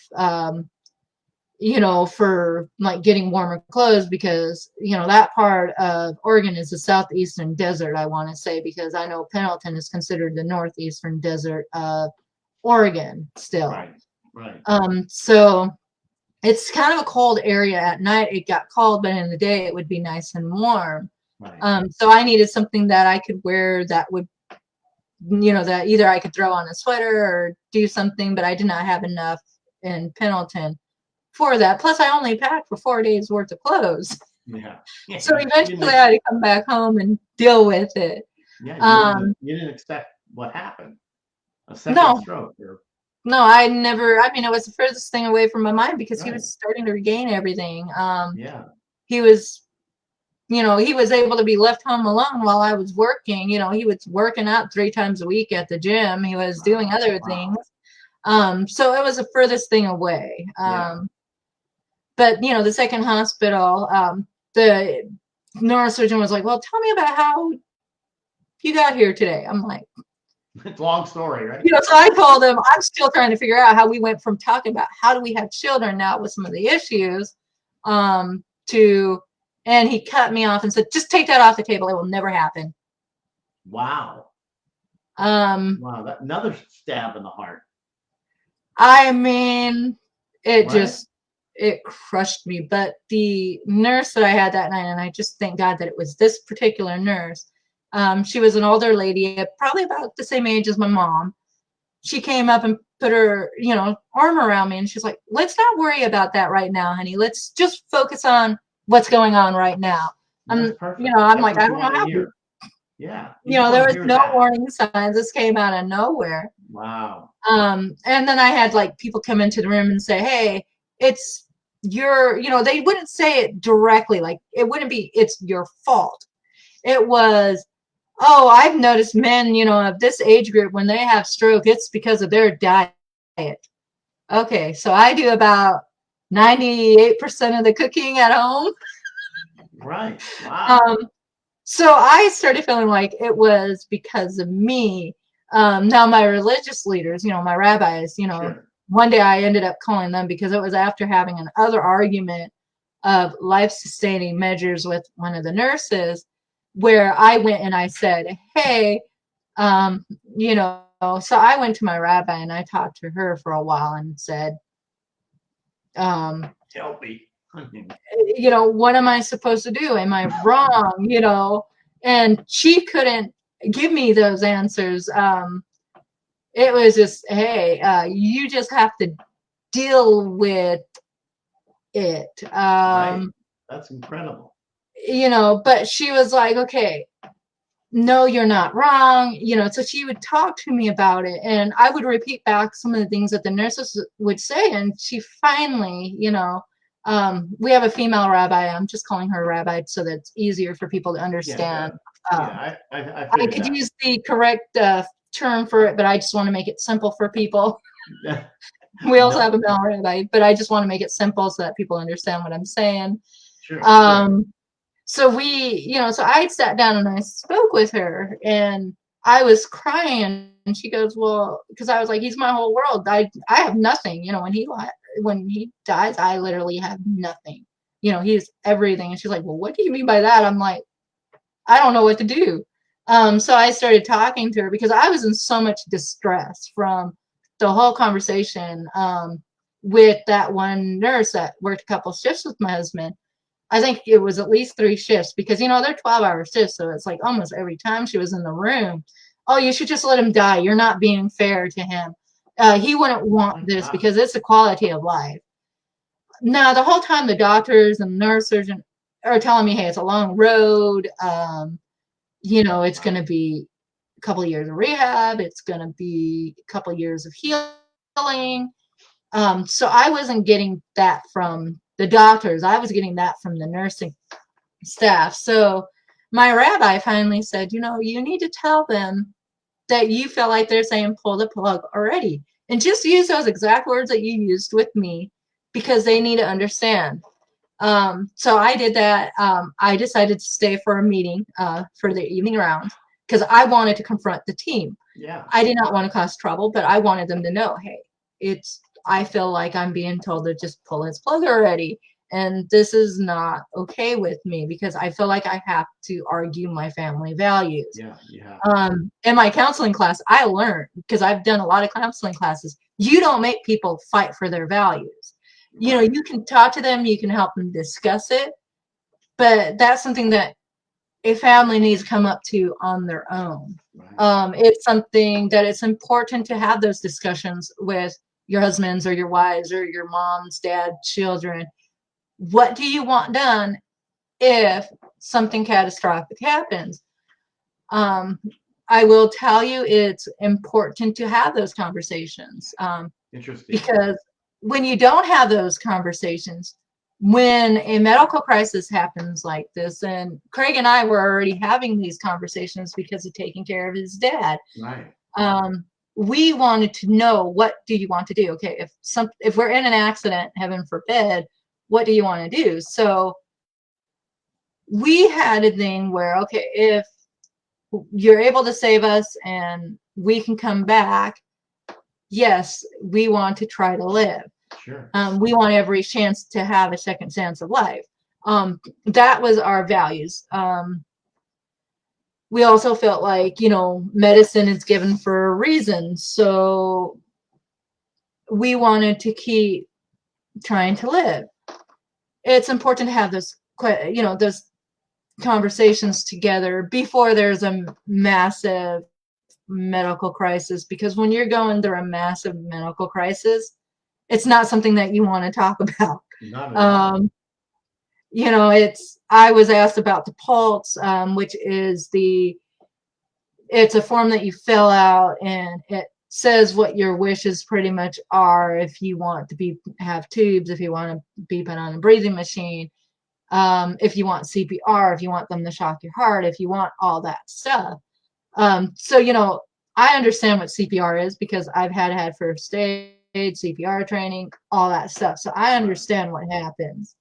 Speaker 2: for like getting warmer clothes because, that part of Oregon is the southeastern desert, I want to say, because I know Pendleton is considered the northeastern desert of Oregon still.
Speaker 1: Right.
Speaker 2: So it's kind of a cold area. At night it got cold, but in the day it would be nice and warm. Right. So I needed something that I could wear that would, that either I could throw on a sweater or do something, but I did not have enough in Pendleton for that. Plus I only packed for 4 days worth of clothes.
Speaker 1: Yeah.
Speaker 2: So eventually I had to come back home and deal with it.
Speaker 1: Yeah. You didn't expect what happened. A second stroke.
Speaker 2: No, I never. I mean, it was the furthest thing away from my mind because he was starting to regain everything. He was, he was able to be left home alone while I was working. He was working out 3 times a week at the gym. He was doing other things. So it was the furthest thing away. But, the second hospital, the neurosurgeon was like, well, tell me about how you got here today. I'm like,
Speaker 1: it's a long story, right?
Speaker 2: So I told him I'm still trying to figure out how we went from talking about how do we have children now with some of the issues and he cut me off and said, just take that off the table. It will never happen.
Speaker 1: Wow. Wow, another stab in the heart.
Speaker 2: I mean, it crushed me. But the nurse that I had that night, and I just thank God that it was this particular nurse. She was an older lady, probably about the same age as my mom. She came up and put her, arm around me, and she's like, let's not worry about that right now, honey. Let's just focus on what's going on right now. I'm like, I don't know how.
Speaker 1: Yeah.
Speaker 2: There was no warning signs. This came out of nowhere.
Speaker 1: Wow.
Speaker 2: And then I had like people come into the room and say, hey, it's your, they wouldn't say it directly. Like it wouldn't be, it's your fault. It was, oh, I've noticed men, of this age group, when they have stroke, it's because of their diet. Okay, so I do about 98% of the cooking at home.
Speaker 1: Right. Wow.
Speaker 2: So I started feeling like it was because of me. Now my religious leaders, my rabbis,
Speaker 1: Sure.
Speaker 2: one day I ended up calling them because it was after having another argument of life-sustaining measures with one of the nurses, where I went and I said, hey, um, so I went to my rabbi and I talked to her for a while and said, um,
Speaker 1: Help me.
Speaker 2: what am I supposed to do? Am I wrong? And she couldn't give me those answers. It was just, hey, you just have to deal with it.
Speaker 1: Right. That's incredible.
Speaker 2: But she was like, okay, no, you're not wrong. So she would talk to me about it and I would repeat back some of the things that the nurses would say. And she finally, we have a female rabbi. I'm just calling her rabbi so that it's easier for people to understand.
Speaker 1: I
Speaker 2: I
Speaker 1: figured
Speaker 2: could
Speaker 1: that.
Speaker 2: use the correct term for it, but I just want to make it simple for people. We also
Speaker 1: No,
Speaker 2: have a male rabbi, but I just want to make it simple so that people understand what I'm saying.
Speaker 1: sure.
Speaker 2: So so I sat down and I spoke with her and I was crying and she goes, well, because I was like, he's my whole world. I have nothing, when he dies, I literally have nothing. He's everything. And she's like, well, what do you mean by that? I'm like, I don't know what to do. So I started talking to her because I was in so much distress from the whole conversation with that one nurse that worked a couple shifts with my husband. I think it was at least 3 shifts because, they're 12-hour shifts. So it's like almost every time she was in the room, oh, you should just let him die. You're not being fair to him. He wouldn't want this because it's a quality of life. Now, the whole time the doctors and nurses are telling me, hey, it's a long road. It's going to be a couple of years of rehab. It's going to be a couple of years of healing. So I wasn't getting that from the doctors. I was getting that from the nursing staff. So my rabbi finally said, you need to tell them that you feel like they're saying pull the plug already. And just use those exact words that you used with me because they need to understand. So I did that. I decided to stay for a meeting for the evening round because I wanted to confront the team.
Speaker 1: Yeah.
Speaker 2: I did not want to cause trouble, but I wanted them to know, hey, I feel like I'm being told to just pull his plug already. And this is not okay with me because I feel like I have to argue my family values.
Speaker 1: Yeah.
Speaker 2: In my counseling class, I learned, because I've done a lot of counseling classes, you don't make people fight for their values. You can talk to them, you can help them discuss it, but that's something that a family needs to come up to on their own.
Speaker 1: Right.
Speaker 2: It's something that it's important to have those discussions with your husbands or your wives or your moms, dad, children. What do you want done if something catastrophic happens? I will tell you it's important to have those conversations.
Speaker 1: Interesting.
Speaker 2: Because when you don't have those conversations, when a medical crisis happens like this, and Craig and I were already having these conversations because of taking care of his dad.
Speaker 1: Right.
Speaker 2: We wanted to know, what do you want to do? Okay, if we're in an accident, heaven forbid, what do you want to do? So we had a thing where, okay, if you're able to save us and we can come back, yes, we want to try to live.
Speaker 1: Sure.
Speaker 2: We want every chance to have a second chance of life. That was our values. We also felt like, medicine is given for a reason. So we wanted to keep trying to live. It's important to have those conversations together before there's a massive medical crisis, because when you're going through a massive medical crisis, it's not something that you want to talk about.
Speaker 1: Not at all.
Speaker 2: I was asked about the pulse, which is it's a form that you fill out and it says what your wishes pretty much are. If you want to have tubes, if you want to be put on a breathing machine, if you want CPR, if you want them to shock your heart, if you want all that stuff. So I understand what CPR is because I've had first aid, CPR training, all that stuff. So I understand what happens.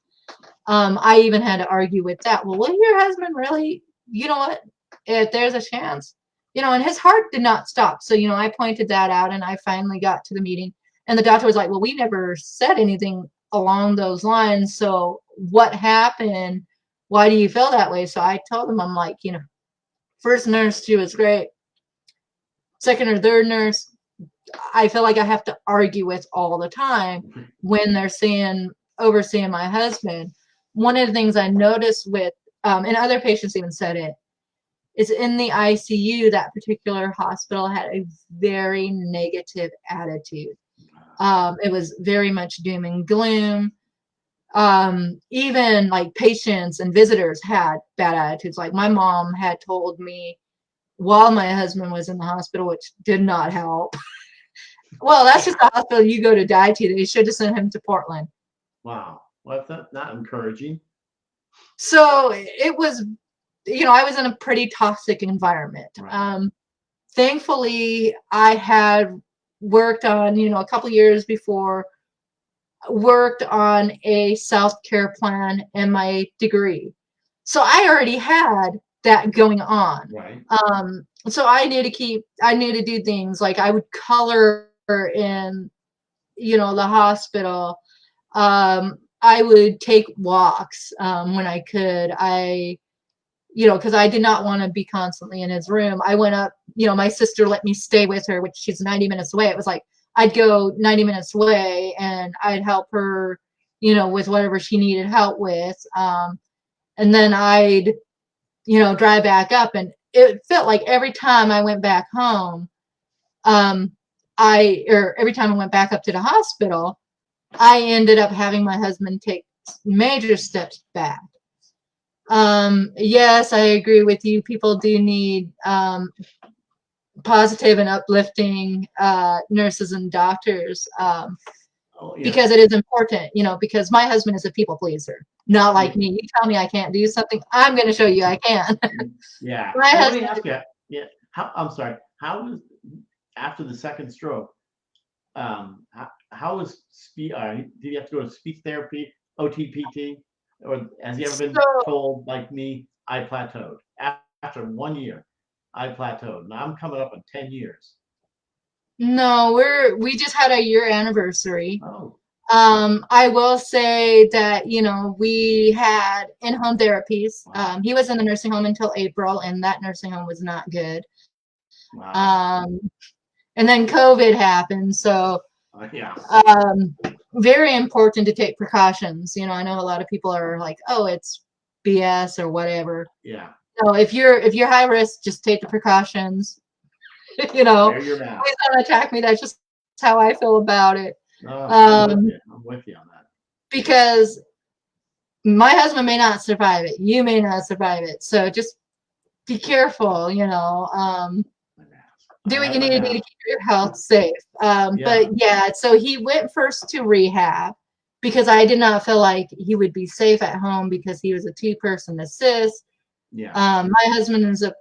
Speaker 2: I even had to argue with that. Well, will your husband really you know what, if there's a chance, and his heart did not stop. So, I pointed that out, and I finally got to the meeting, and the doctor was like, well, we never said anything along those lines. So what happened? Why do you feel that way? So I told him, I'm like, first nurse, she was great. Second or third nurse, I feel like I have to argue with all the time when they're overseeing my husband. One of the things I noticed with, and other patients even said it, is in the ICU, that particular hospital had a very negative attitude. It was very much doom and gloom. Even like patients and visitors had bad attitudes. Like my mom had told me while my husband was in the hospital, which did not help. Well, that's just the hospital you go to die to. They should have sent him to Portland.
Speaker 1: Wow. Well, that's not encouraging.
Speaker 2: So it was, I was in a pretty toxic environment.
Speaker 1: Right.
Speaker 2: Thankfully, I had worked on, a couple years before, worked on a self-care plan in my degree. So I already had that going on.
Speaker 1: Right.
Speaker 2: So I knew to do things like I would color in, the hospital. I would take walks when I could. Because I did not want to be constantly in his room. I went up, my sister let me stay with her, which she's 90 minutes away. It was like, I'd go 90 minutes away and I'd help her, with whatever she needed help with. And then I'd, drive back up. And it felt like every time I went back home, every time I went back up to the hospital, I ended up having my husband take major steps back. Yes, I agree with you. People do need positive and uplifting nurses and doctors because it is important, because my husband is a people pleaser, not like me. You tell me I can't do something, I'm going to show you I can.
Speaker 1: Yeah.
Speaker 2: My
Speaker 1: Let
Speaker 2: husband,
Speaker 1: me ask you. Yeah. I'm sorry. How was after the second stroke? How was speech? Did you have to go to speech therapy, OTPT, or has he ever been told like me, I plateaued after 1 year? I plateaued. Now I'm coming up on 10 years.
Speaker 2: No, we just had a year anniversary.
Speaker 1: Oh.
Speaker 2: I will say that, we had in-home therapies.
Speaker 1: Wow.
Speaker 2: He was in the nursing home until April, and that nursing home was not good.
Speaker 1: Wow.
Speaker 2: And then COVID happened, so
Speaker 1: Yeah.
Speaker 2: very important to take precautions. I know a lot of people are like, oh, it's BS or whatever.
Speaker 1: Yeah.
Speaker 2: No, if you're high risk, just take the precautions.
Speaker 1: Wear your mask.
Speaker 2: Please don't attack me. That's just how I feel about it.
Speaker 1: I'm with you on that.
Speaker 2: Because my husband may not survive it. You may not survive it. So just be careful, do what you need to do to keep your health safe. But yeah, so he went first to rehab because I did not feel like he would be safe at home because he was a 2-person assist.
Speaker 1: Yeah.
Speaker 2: My husband is a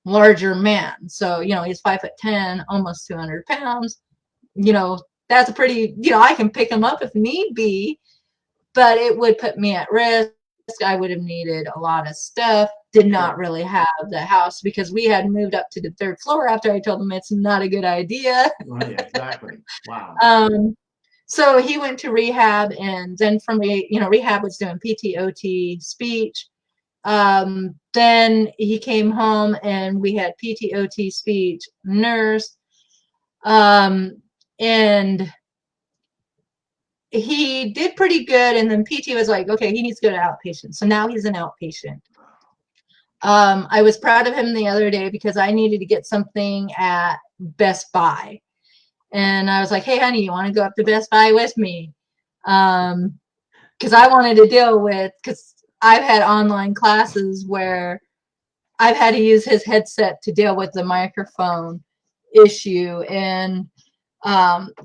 Speaker 2: larger man. So, he's 5'10", almost 200 pounds. That's a pretty, I can pick him up if need be, but it would put me at risk. I would have needed a lot of stuff. Did not really have the house because we had moved up to the 3rd floor after I told him it's not a good idea.
Speaker 1: Right, exactly. Wow.
Speaker 2: So he went to rehab, and then from rehab was doing PT/OT speech. Then he came home and we had PT/OT speech nurse. And he did pretty good, and then PT was like, okay, he needs to go to outpatient. So now he's an outpatient. I was proud of him the other day because I needed to get something at Best Buy. And I was like, hey, honey, you want to go up to Best Buy with me? Because I wanted to deal with, because I've had online classes where I've had to use his headset to deal with the microphone issue. And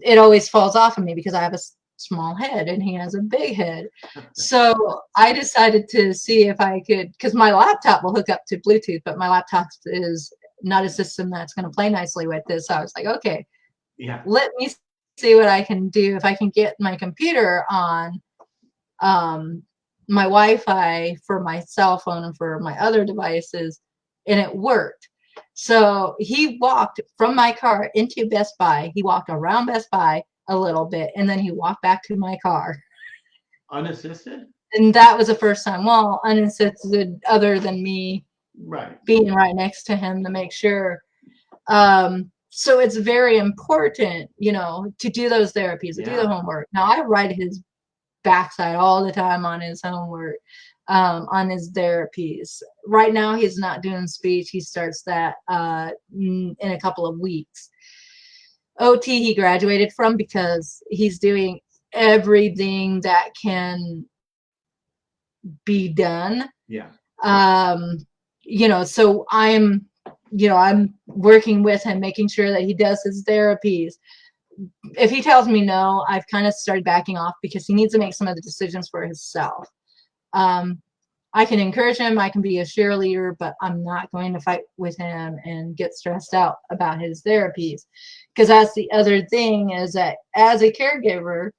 Speaker 2: it always falls off of me because I have a small head and he has a big head. So I decided to see if I could, because my laptop will hook up to Bluetooth, but my laptop is not a system that's going to play nicely with this. So I was like, okay, let me see what I can do if I can get my computer on my Wi-Fi for my cell phone and for my other devices, and it worked. So he walked from my car into Best Buy. He walked around Best Buy a little bit, and then he walked back to my car.
Speaker 1: Unassisted?
Speaker 2: And that was the first time. Well, unassisted, other than me
Speaker 1: Right.
Speaker 2: being right next to him to make sure. So it's very important, you know, to do those therapies, to do the homework. Now I ride his backside all the time on his homework, on his therapies. Right now he's not doing speech. He starts that in a couple of weeks. OT he graduated from because he's doing everything that can be done.
Speaker 1: Yeah.
Speaker 2: You know, so I'm working with him, making sure that he does his therapies. If he tells me no, I've kind of started backing off because he needs to make some of the decisions for himself. I can encourage him, I can be a cheerleader, but I'm not going to fight with him and get stressed out about his therapies. Because that's the other thing, is that as a caregiver,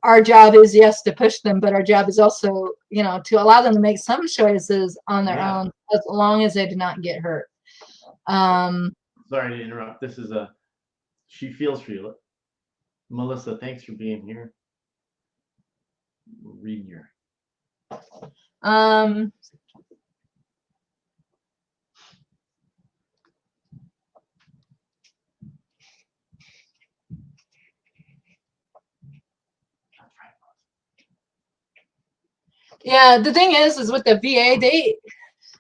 Speaker 2: our job is, yes, to push them, but our job is also, you know, to allow them to make some choices on their own, as long as they do not get hurt.
Speaker 1: Sorry to interrupt. This is she feels for you. Melissa, thanks for being here. We're reading your.
Speaker 2: Yeah, the thing is with the VA, they,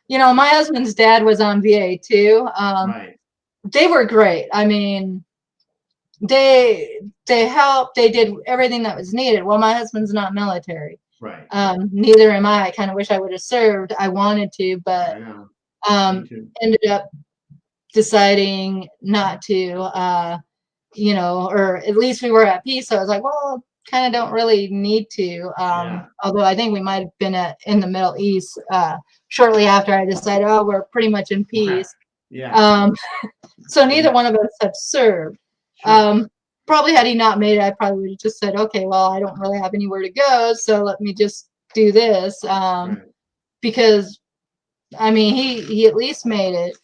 Speaker 2: you know, my husband's dad was on VA too.
Speaker 1: Right.
Speaker 2: They were great. I mean, they helped. They did everything that was needed. Well, my husband's not military.
Speaker 1: Right.
Speaker 2: Neither am I. I kind of wish I would have served. I wanted to, but ended up deciding not to. You know, or at least we were at peace. So I was like, well, kind of don't really need to. Although I think we might have been in the Middle East shortly after I decided, oh, we're pretty much in peace. So neither one of us have served. Probably had he not made it, I probably would have just said, okay, well, I don't really have anywhere to go, so let me just do this. Because, I mean, he at least made it.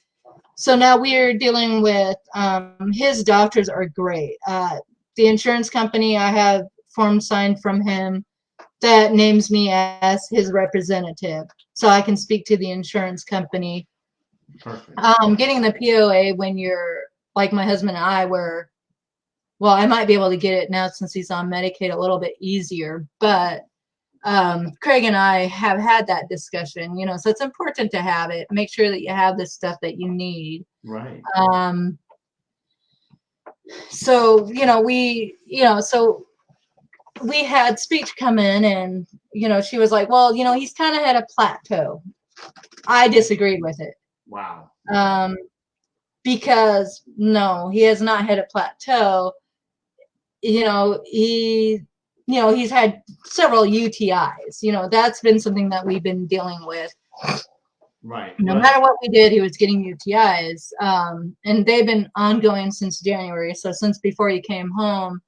Speaker 2: So now we're dealing with, his doctors are great. The insurance company, I have form signed from him that names me as his representative, so I can speak to the insurance company.
Speaker 1: Perfect.
Speaker 2: Getting the POA when you're like my husband and I were, well, I might be able to get it now since he's on Medicaid a little bit easier, but Craig and I have had that discussion, you know, so it's important to have it. Make sure that you have the stuff that you need.
Speaker 1: Right.
Speaker 2: So, you know, so we had speech come in, and, you know, she was like, well, you know, he's kind of at a plateau. I disagreed with it.
Speaker 1: Wow.
Speaker 2: Because no, he has not hit a plateau. You know, he's had several UTIs. You know, that's been something that we've been dealing with.
Speaker 1: Right.
Speaker 2: No matter what we did, he was getting UTIs. And they've been ongoing since January. So since before he came home,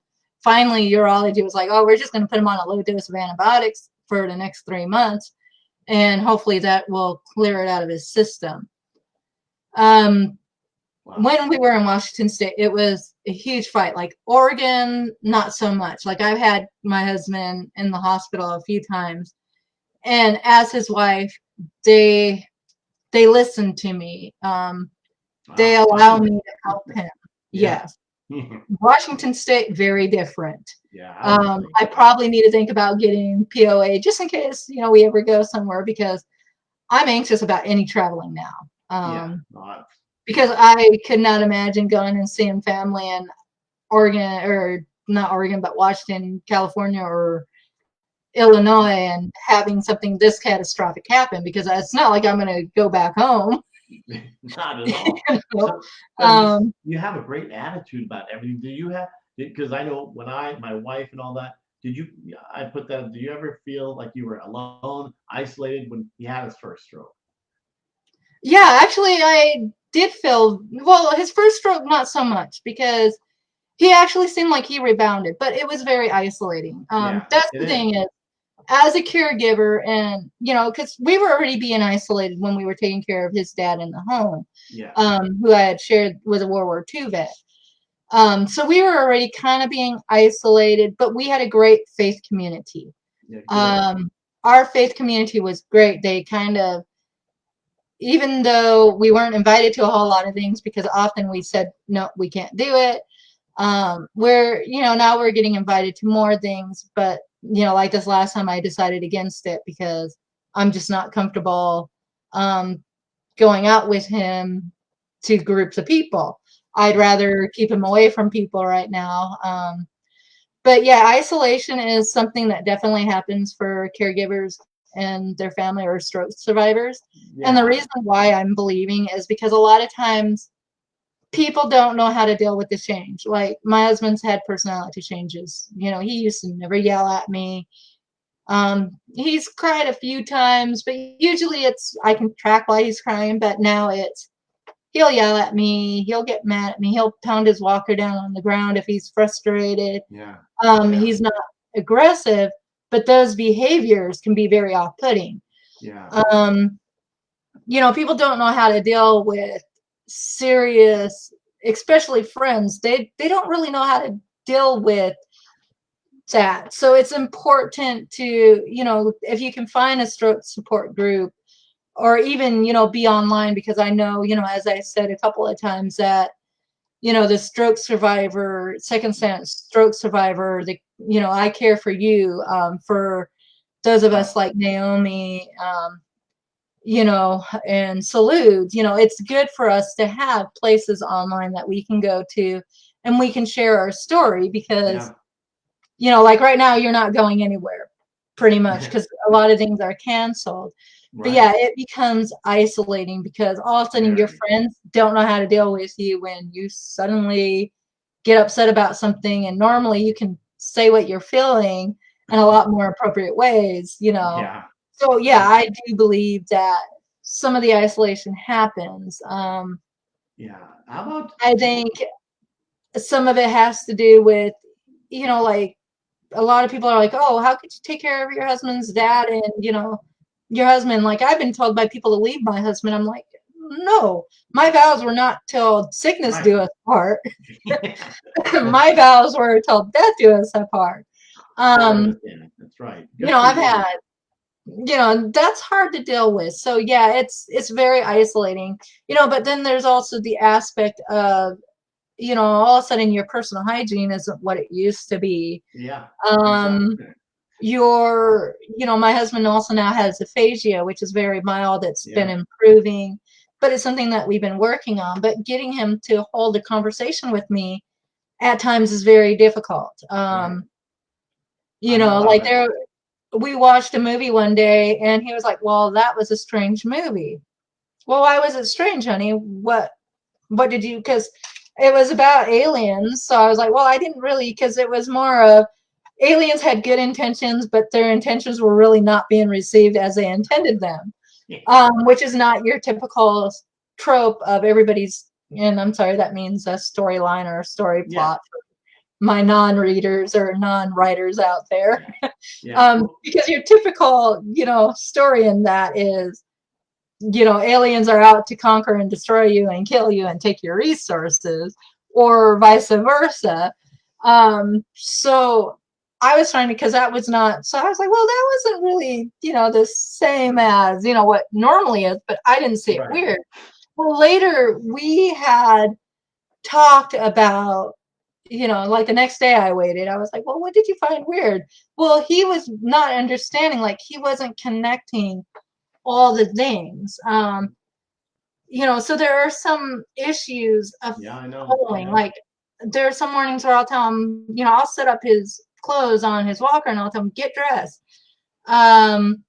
Speaker 2: finally urology was like, oh, we're just going to put him on a low dose of antibiotics for the next 3 months. And hopefully that will clear it out of his system. When we were in Washington State, it was a huge fight. Like Oregon, not so much. Like I've had my husband in the hospital a few times, and as his wife, they listen to me. They allow me to help him. Yes. Washington State, very different. I probably need to think about getting POA just in case, you know, we ever go somewhere, because I'm anxious about any traveling now. Because I could not imagine going and seeing family in Oregon, or not Oregon, but Washington, California, or Illinois, and having something this catastrophic happen, because it's not like I'm going to go back home.
Speaker 1: Not at all. So, you have a great attitude about everything. Do you have, because I know when my wife and all that, do you ever feel like you were alone, isolated when he had his first stroke?
Speaker 2: Yeah, actually, I did feel, well, his first stroke, not so much, because he actually seemed like he rebounded, but it was very isolating. That's the thing is, as a caregiver, and because we were already being isolated when we were taking care of his dad in the home,
Speaker 1: Yeah.
Speaker 2: who I had shared was a World War II vet. So we were already kind of being isolated, but we had a great faith community.
Speaker 1: Yeah. Good.
Speaker 2: Our faith community was great. They kind of, even though we weren't invited to a whole lot of things because often we said, no, we can't do it. We're, now we're getting invited to more things, but, like this last time I decided against it because I'm just not comfortable going out with him to groups of people. I'd rather keep him away from people right now. But yeah, isolation is something that definitely happens for caregivers and their family or stroke survivors.
Speaker 1: Yeah.
Speaker 2: And the reason why I'm believing is because a lot of times people don't know how to deal with the change. Like my husband's had personality changes. He used to never yell at me. He's cried a few times, but usually I can track why he's crying, but now he'll yell at me, he'll get mad at me, he'll pound his walker down on the ground if he's frustrated.
Speaker 1: Yeah.
Speaker 2: He's not aggressive, but those behaviors can be very off-putting.
Speaker 1: Yeah.
Speaker 2: People don't know how to deal with serious, especially friends. They don't really know how to deal with that. So it's important to, if you can find a stroke support group or even, be online, because I know, as I said a couple of times that, the stroke survivor, second stroke survivor, I care for you, for those of us like Naomi, and Salute, it's good for us to have places online that we can go to and we can share our story because, like right now you're not going anywhere pretty much because a lot of things are canceled.
Speaker 1: Right.
Speaker 2: But yeah, it becomes isolating because all of a sudden your friends don't know how to deal with you when you suddenly get upset about something, and normally you can say what you're feeling in a lot more appropriate ways,
Speaker 1: Yeah.
Speaker 2: So yeah, I do believe that some of the isolation happens.
Speaker 1: Yeah. How about?
Speaker 2: I think some of it has to do with, like a lot of people are like, oh, how could you take care of your husband's dad and, your husband? Like I've been told by people to leave my husband. I'm like, no, my vows were not till sickness do us part. My vows were till death do us apart.
Speaker 1: That's right.
Speaker 2: I've had, that's hard to deal with. So yeah, it's very isolating, but then there's also the aspect of, all of a sudden your personal hygiene isn't what it used to be.
Speaker 1: Yeah.
Speaker 2: Exactly. My husband also now has aphasia, which is very mild. It's been improving, but it's something that we've been working on. But getting him to hold a conversation with me at times is very difficult. Like we watched a movie one day and he was like, well, that was a strange movie. Well, why was it strange, honey? What did you, because it was about aliens. So I was like, well, I didn't really, because it was more of aliens had good intentions, but their intentions were really not being received as they intended them, which is not your typical trope of everybody's, and I'm sorry, that means a storyline or a story plot for my non-readers or non-writers out there. Because your typical, story in that is, aliens are out to conquer and destroy you and kill you and take your resources, or vice versa. So I was trying to, because that was not, so I was like, well, that wasn't really, the same as, what normally is, but I didn't see it weird. Well, later we had talked about, like the next day I waited, I was like, well, what did you find weird? Well, he was not understanding, like he wasn't connecting all the things. So there are some issues of holding, like there are some mornings where I'll tell him, I'll set up his clothes on his walker and I'll tell him, get dressed. And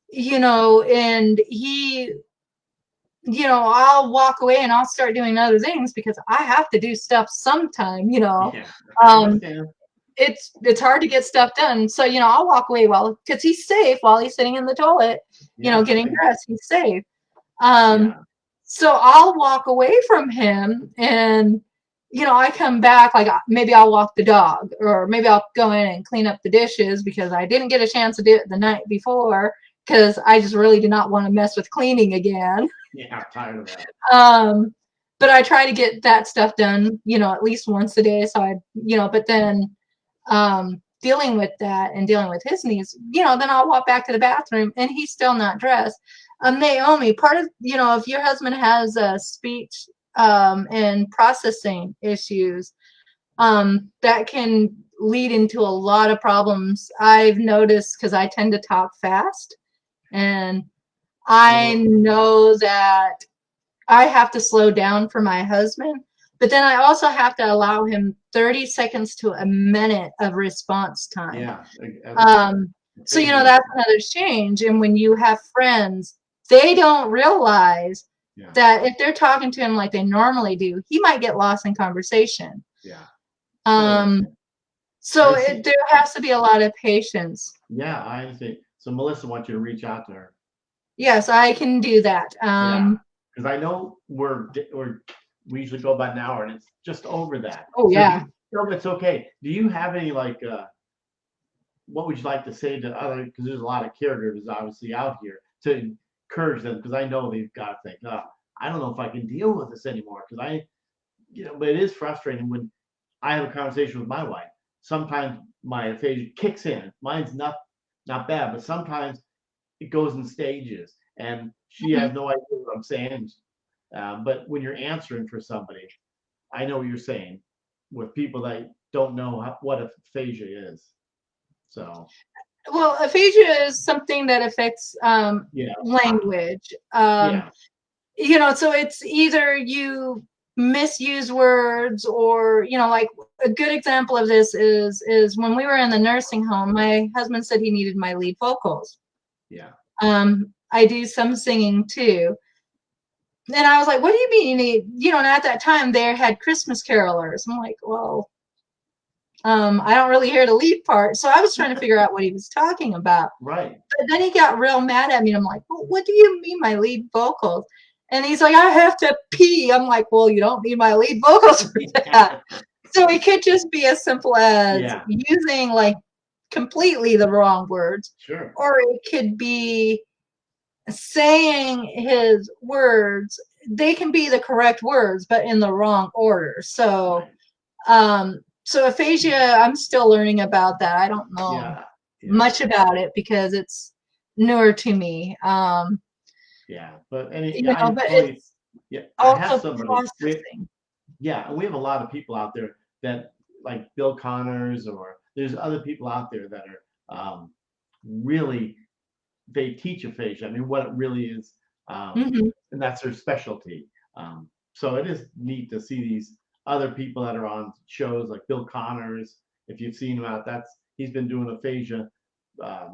Speaker 2: he, I'll walk away and I'll start doing other things because I have to do stuff sometime, it's hard to get stuff done. So, I'll walk away because he's safe while he's sitting in the toilet, getting dressed, he's safe. So I'll walk away from him and I come back, like maybe I'll walk the dog, or maybe I'll go in and clean up the dishes because I didn't get a chance to do it the night before because I just really do not want to mess with cleaning again.
Speaker 1: Yeah, I'm tired of that.
Speaker 2: But I try to get that stuff done, at least once a day. So but then dealing with that and dealing with his needs, then I'll walk back to the bathroom and he's still not dressed. Naomi, part of, if your husband has speech and processing issues, that can lead into a lot of problems. I've noticed because I tend to talk fast, and I know that I have to slow down for my husband, but then I also have to allow him 30 seconds to a minute of response time.
Speaker 1: Yeah.
Speaker 2: So, that's another change. And when you have friends, they don't realize that if they're talking to him like they normally do, he might get lost in conversation.
Speaker 1: Yeah.
Speaker 2: So there has to be a lot of patience.
Speaker 1: Yeah, I understand. So Melissa wants you to reach out to her.
Speaker 2: Yes, I can do that.
Speaker 1: Because I know we usually go about an hour, and it's just over that.
Speaker 2: Oh, yeah.
Speaker 1: It's okay. Do you have any what would you like to say to other? Because there's a lot of caregivers obviously out here to encourage them. Because I know they've got to think, I don't know if I can deal with this anymore. Because but it is frustrating when I have a conversation with my wife. Sometimes my aphasia kicks in. Mine's not bad, but sometimes it goes in stages, and she has no idea what I'm saying. But when you're answering for somebody, I know what you're saying with people that don't know what aphasia is. So.
Speaker 2: Well, aphasia is something that affects language. So it's either you misuse words or, like a good example of this is when we were in the nursing home, my husband said he needed my lead vocals.
Speaker 1: Yeah.
Speaker 2: I do some singing too. And I was like, what do you mean you need, and at that time they had Christmas carolers. I'm like, well, I don't really hear the lead part. So I was trying to figure out what he was talking about.
Speaker 1: Right.
Speaker 2: But then he got real mad at me. I'm like, well, what do you mean my lead vocals? And he's like, I have to pee. I'm like, well, you don't need my lead vocals for that. So it could just be as simple as using like completely the wrong words.
Speaker 1: Sure.
Speaker 2: Or it could be saying his words. They can be the correct words, but in the wrong order. So, so aphasia, I'm still learning about that. I don't know much about it because it's newer to me.
Speaker 1: But
Speaker 2: it's
Speaker 1: I have somebody.
Speaker 2: processing.
Speaker 1: And we have a lot of people out there that like Bill Connors, or there's other people out there that are really, they teach aphasia. I mean, what it really is, and that's their specialty. So it is neat to see these other people that are on shows like Bill Connors. If you've seen him out, he's been doing aphasia.
Speaker 2: I've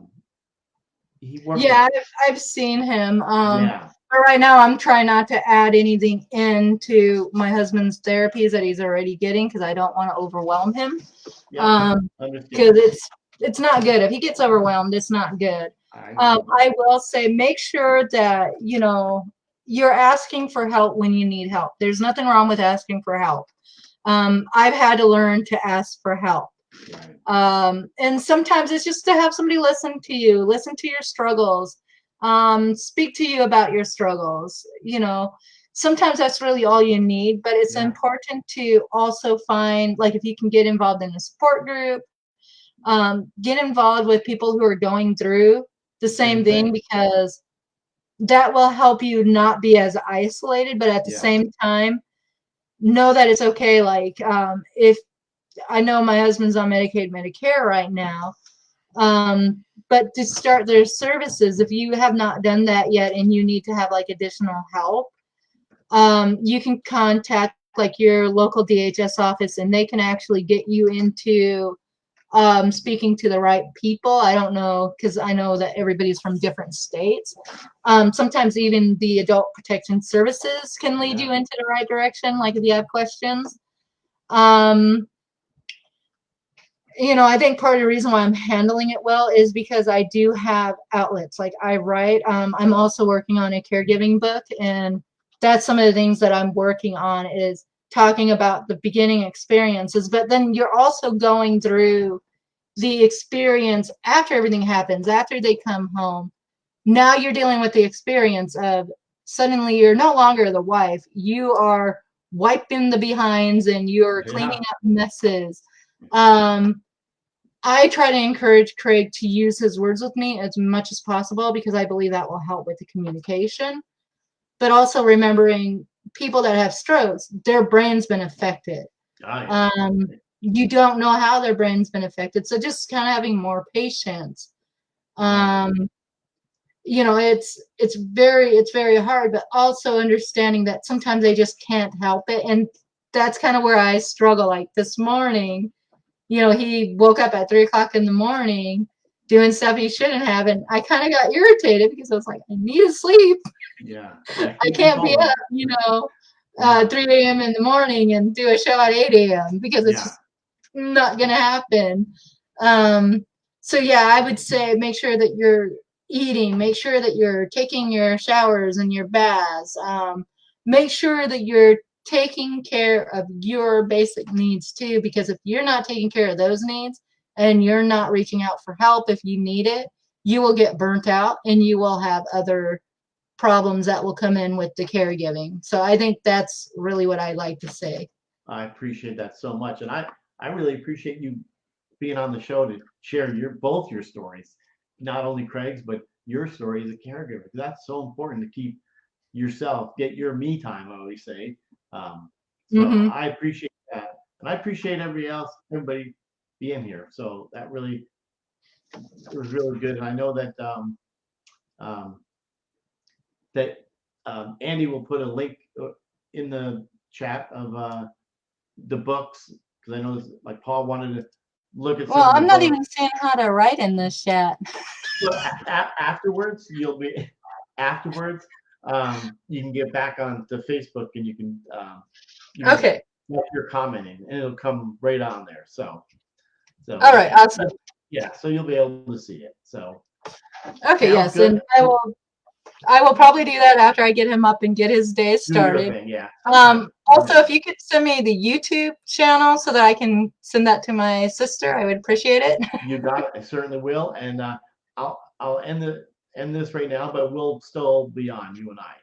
Speaker 2: seen him. But right now I'm trying not to add anything into my husband's therapies that he's already getting because I don't want to overwhelm him. Because it's not good. If he gets overwhelmed, it's not good. I will say make sure that you're asking for help when you need help. There's nothing wrong with asking for help. I've had to learn to ask for help. And sometimes it's just to have somebody listen to you, listen to your struggles, speak to you about your struggles. Sometimes that's really all you need, but it's important to also find, like, if you can get involved in a support group, get involved with people who are going through the same thing, because that will help you not be as isolated, but at the same time, know that it's okay. Like, if I know my husband's on Medicaid, Medicare right now, but to start their services, if you have not done that yet and you need to have like additional help, you can contact like your local DHS office and they can actually get you into speaking to the right people. I don't know, because I know that everybody's from different states. Sometimes even the adult protection services can lead you into the right direction, like if you have questions. I think part of the reason why I'm handling it well is because I do have outlets. Like I write, I'm also working on a caregiving book, and that's some of the things that I'm working on, is talking about the beginning experiences, but then you're also going through the experience after everything happens, after they come home. Now you're dealing with the experience of suddenly you're no longer the wife. You are wiping the behinds and you're cleaning up messes. I try to encourage Craig to use his words with me as much as possible because I believe that will help with the communication. But also remembering people that have strokes, their brain's been affected. You don't know how their brain's been affected. So just kind of having more patience. You know, it's very hard, but also understanding that sometimes they just can't help it. And that's kind of where I struggle. Like this morning, you know, he woke up at 3 o'clock in the morning doing stuff he shouldn't have. And I kind of got irritated because I was like, I need to sleep.
Speaker 1: Yeah.
Speaker 2: I can't be up, you know, 3 a.m. in the morning and do a show at 8 a.m. because it's just not going to happen. So yeah, I would say make sure that you're eating, make sure that you're taking your showers and your baths, make sure that you're taking care of your basic needs too, because if you're not taking care of those needs and you're not reaching out for help if you need it, you will get burnt out and you will have other problems that will come in with the caregiving. So I think that's really what I like to say.
Speaker 1: I appreciate that so much. And I really appreciate you being on the show to share both your stories, not only Craig's, but your story as a caregiver. That's so important to keep yourself, get your me time, I always say. So I appreciate that. And I appreciate everybody being here. So that really, it was really good. And I know that Andie will put a link in the chat of the books, because I know like Paul wanted to look at some of the
Speaker 2: I'm not
Speaker 1: books.
Speaker 2: even seeing how to write in this chat.
Speaker 1: So afterwards, afterwards, you can get back onto Facebook and you can
Speaker 2: Okay.
Speaker 1: what you're commenting, and it'll come right on there. So
Speaker 2: all right, awesome.
Speaker 1: Yeah, so you'll be able to see it. So
Speaker 2: okay, yes, good. And I will probably do that after I get him up and get his day started.
Speaker 1: Thing, yeah.
Speaker 2: Also, if you could send me the YouTube channel so that I can send that to my sister, I would appreciate it.
Speaker 1: You got it. I certainly will. And I'll end this right now, but we'll still be on, you and I.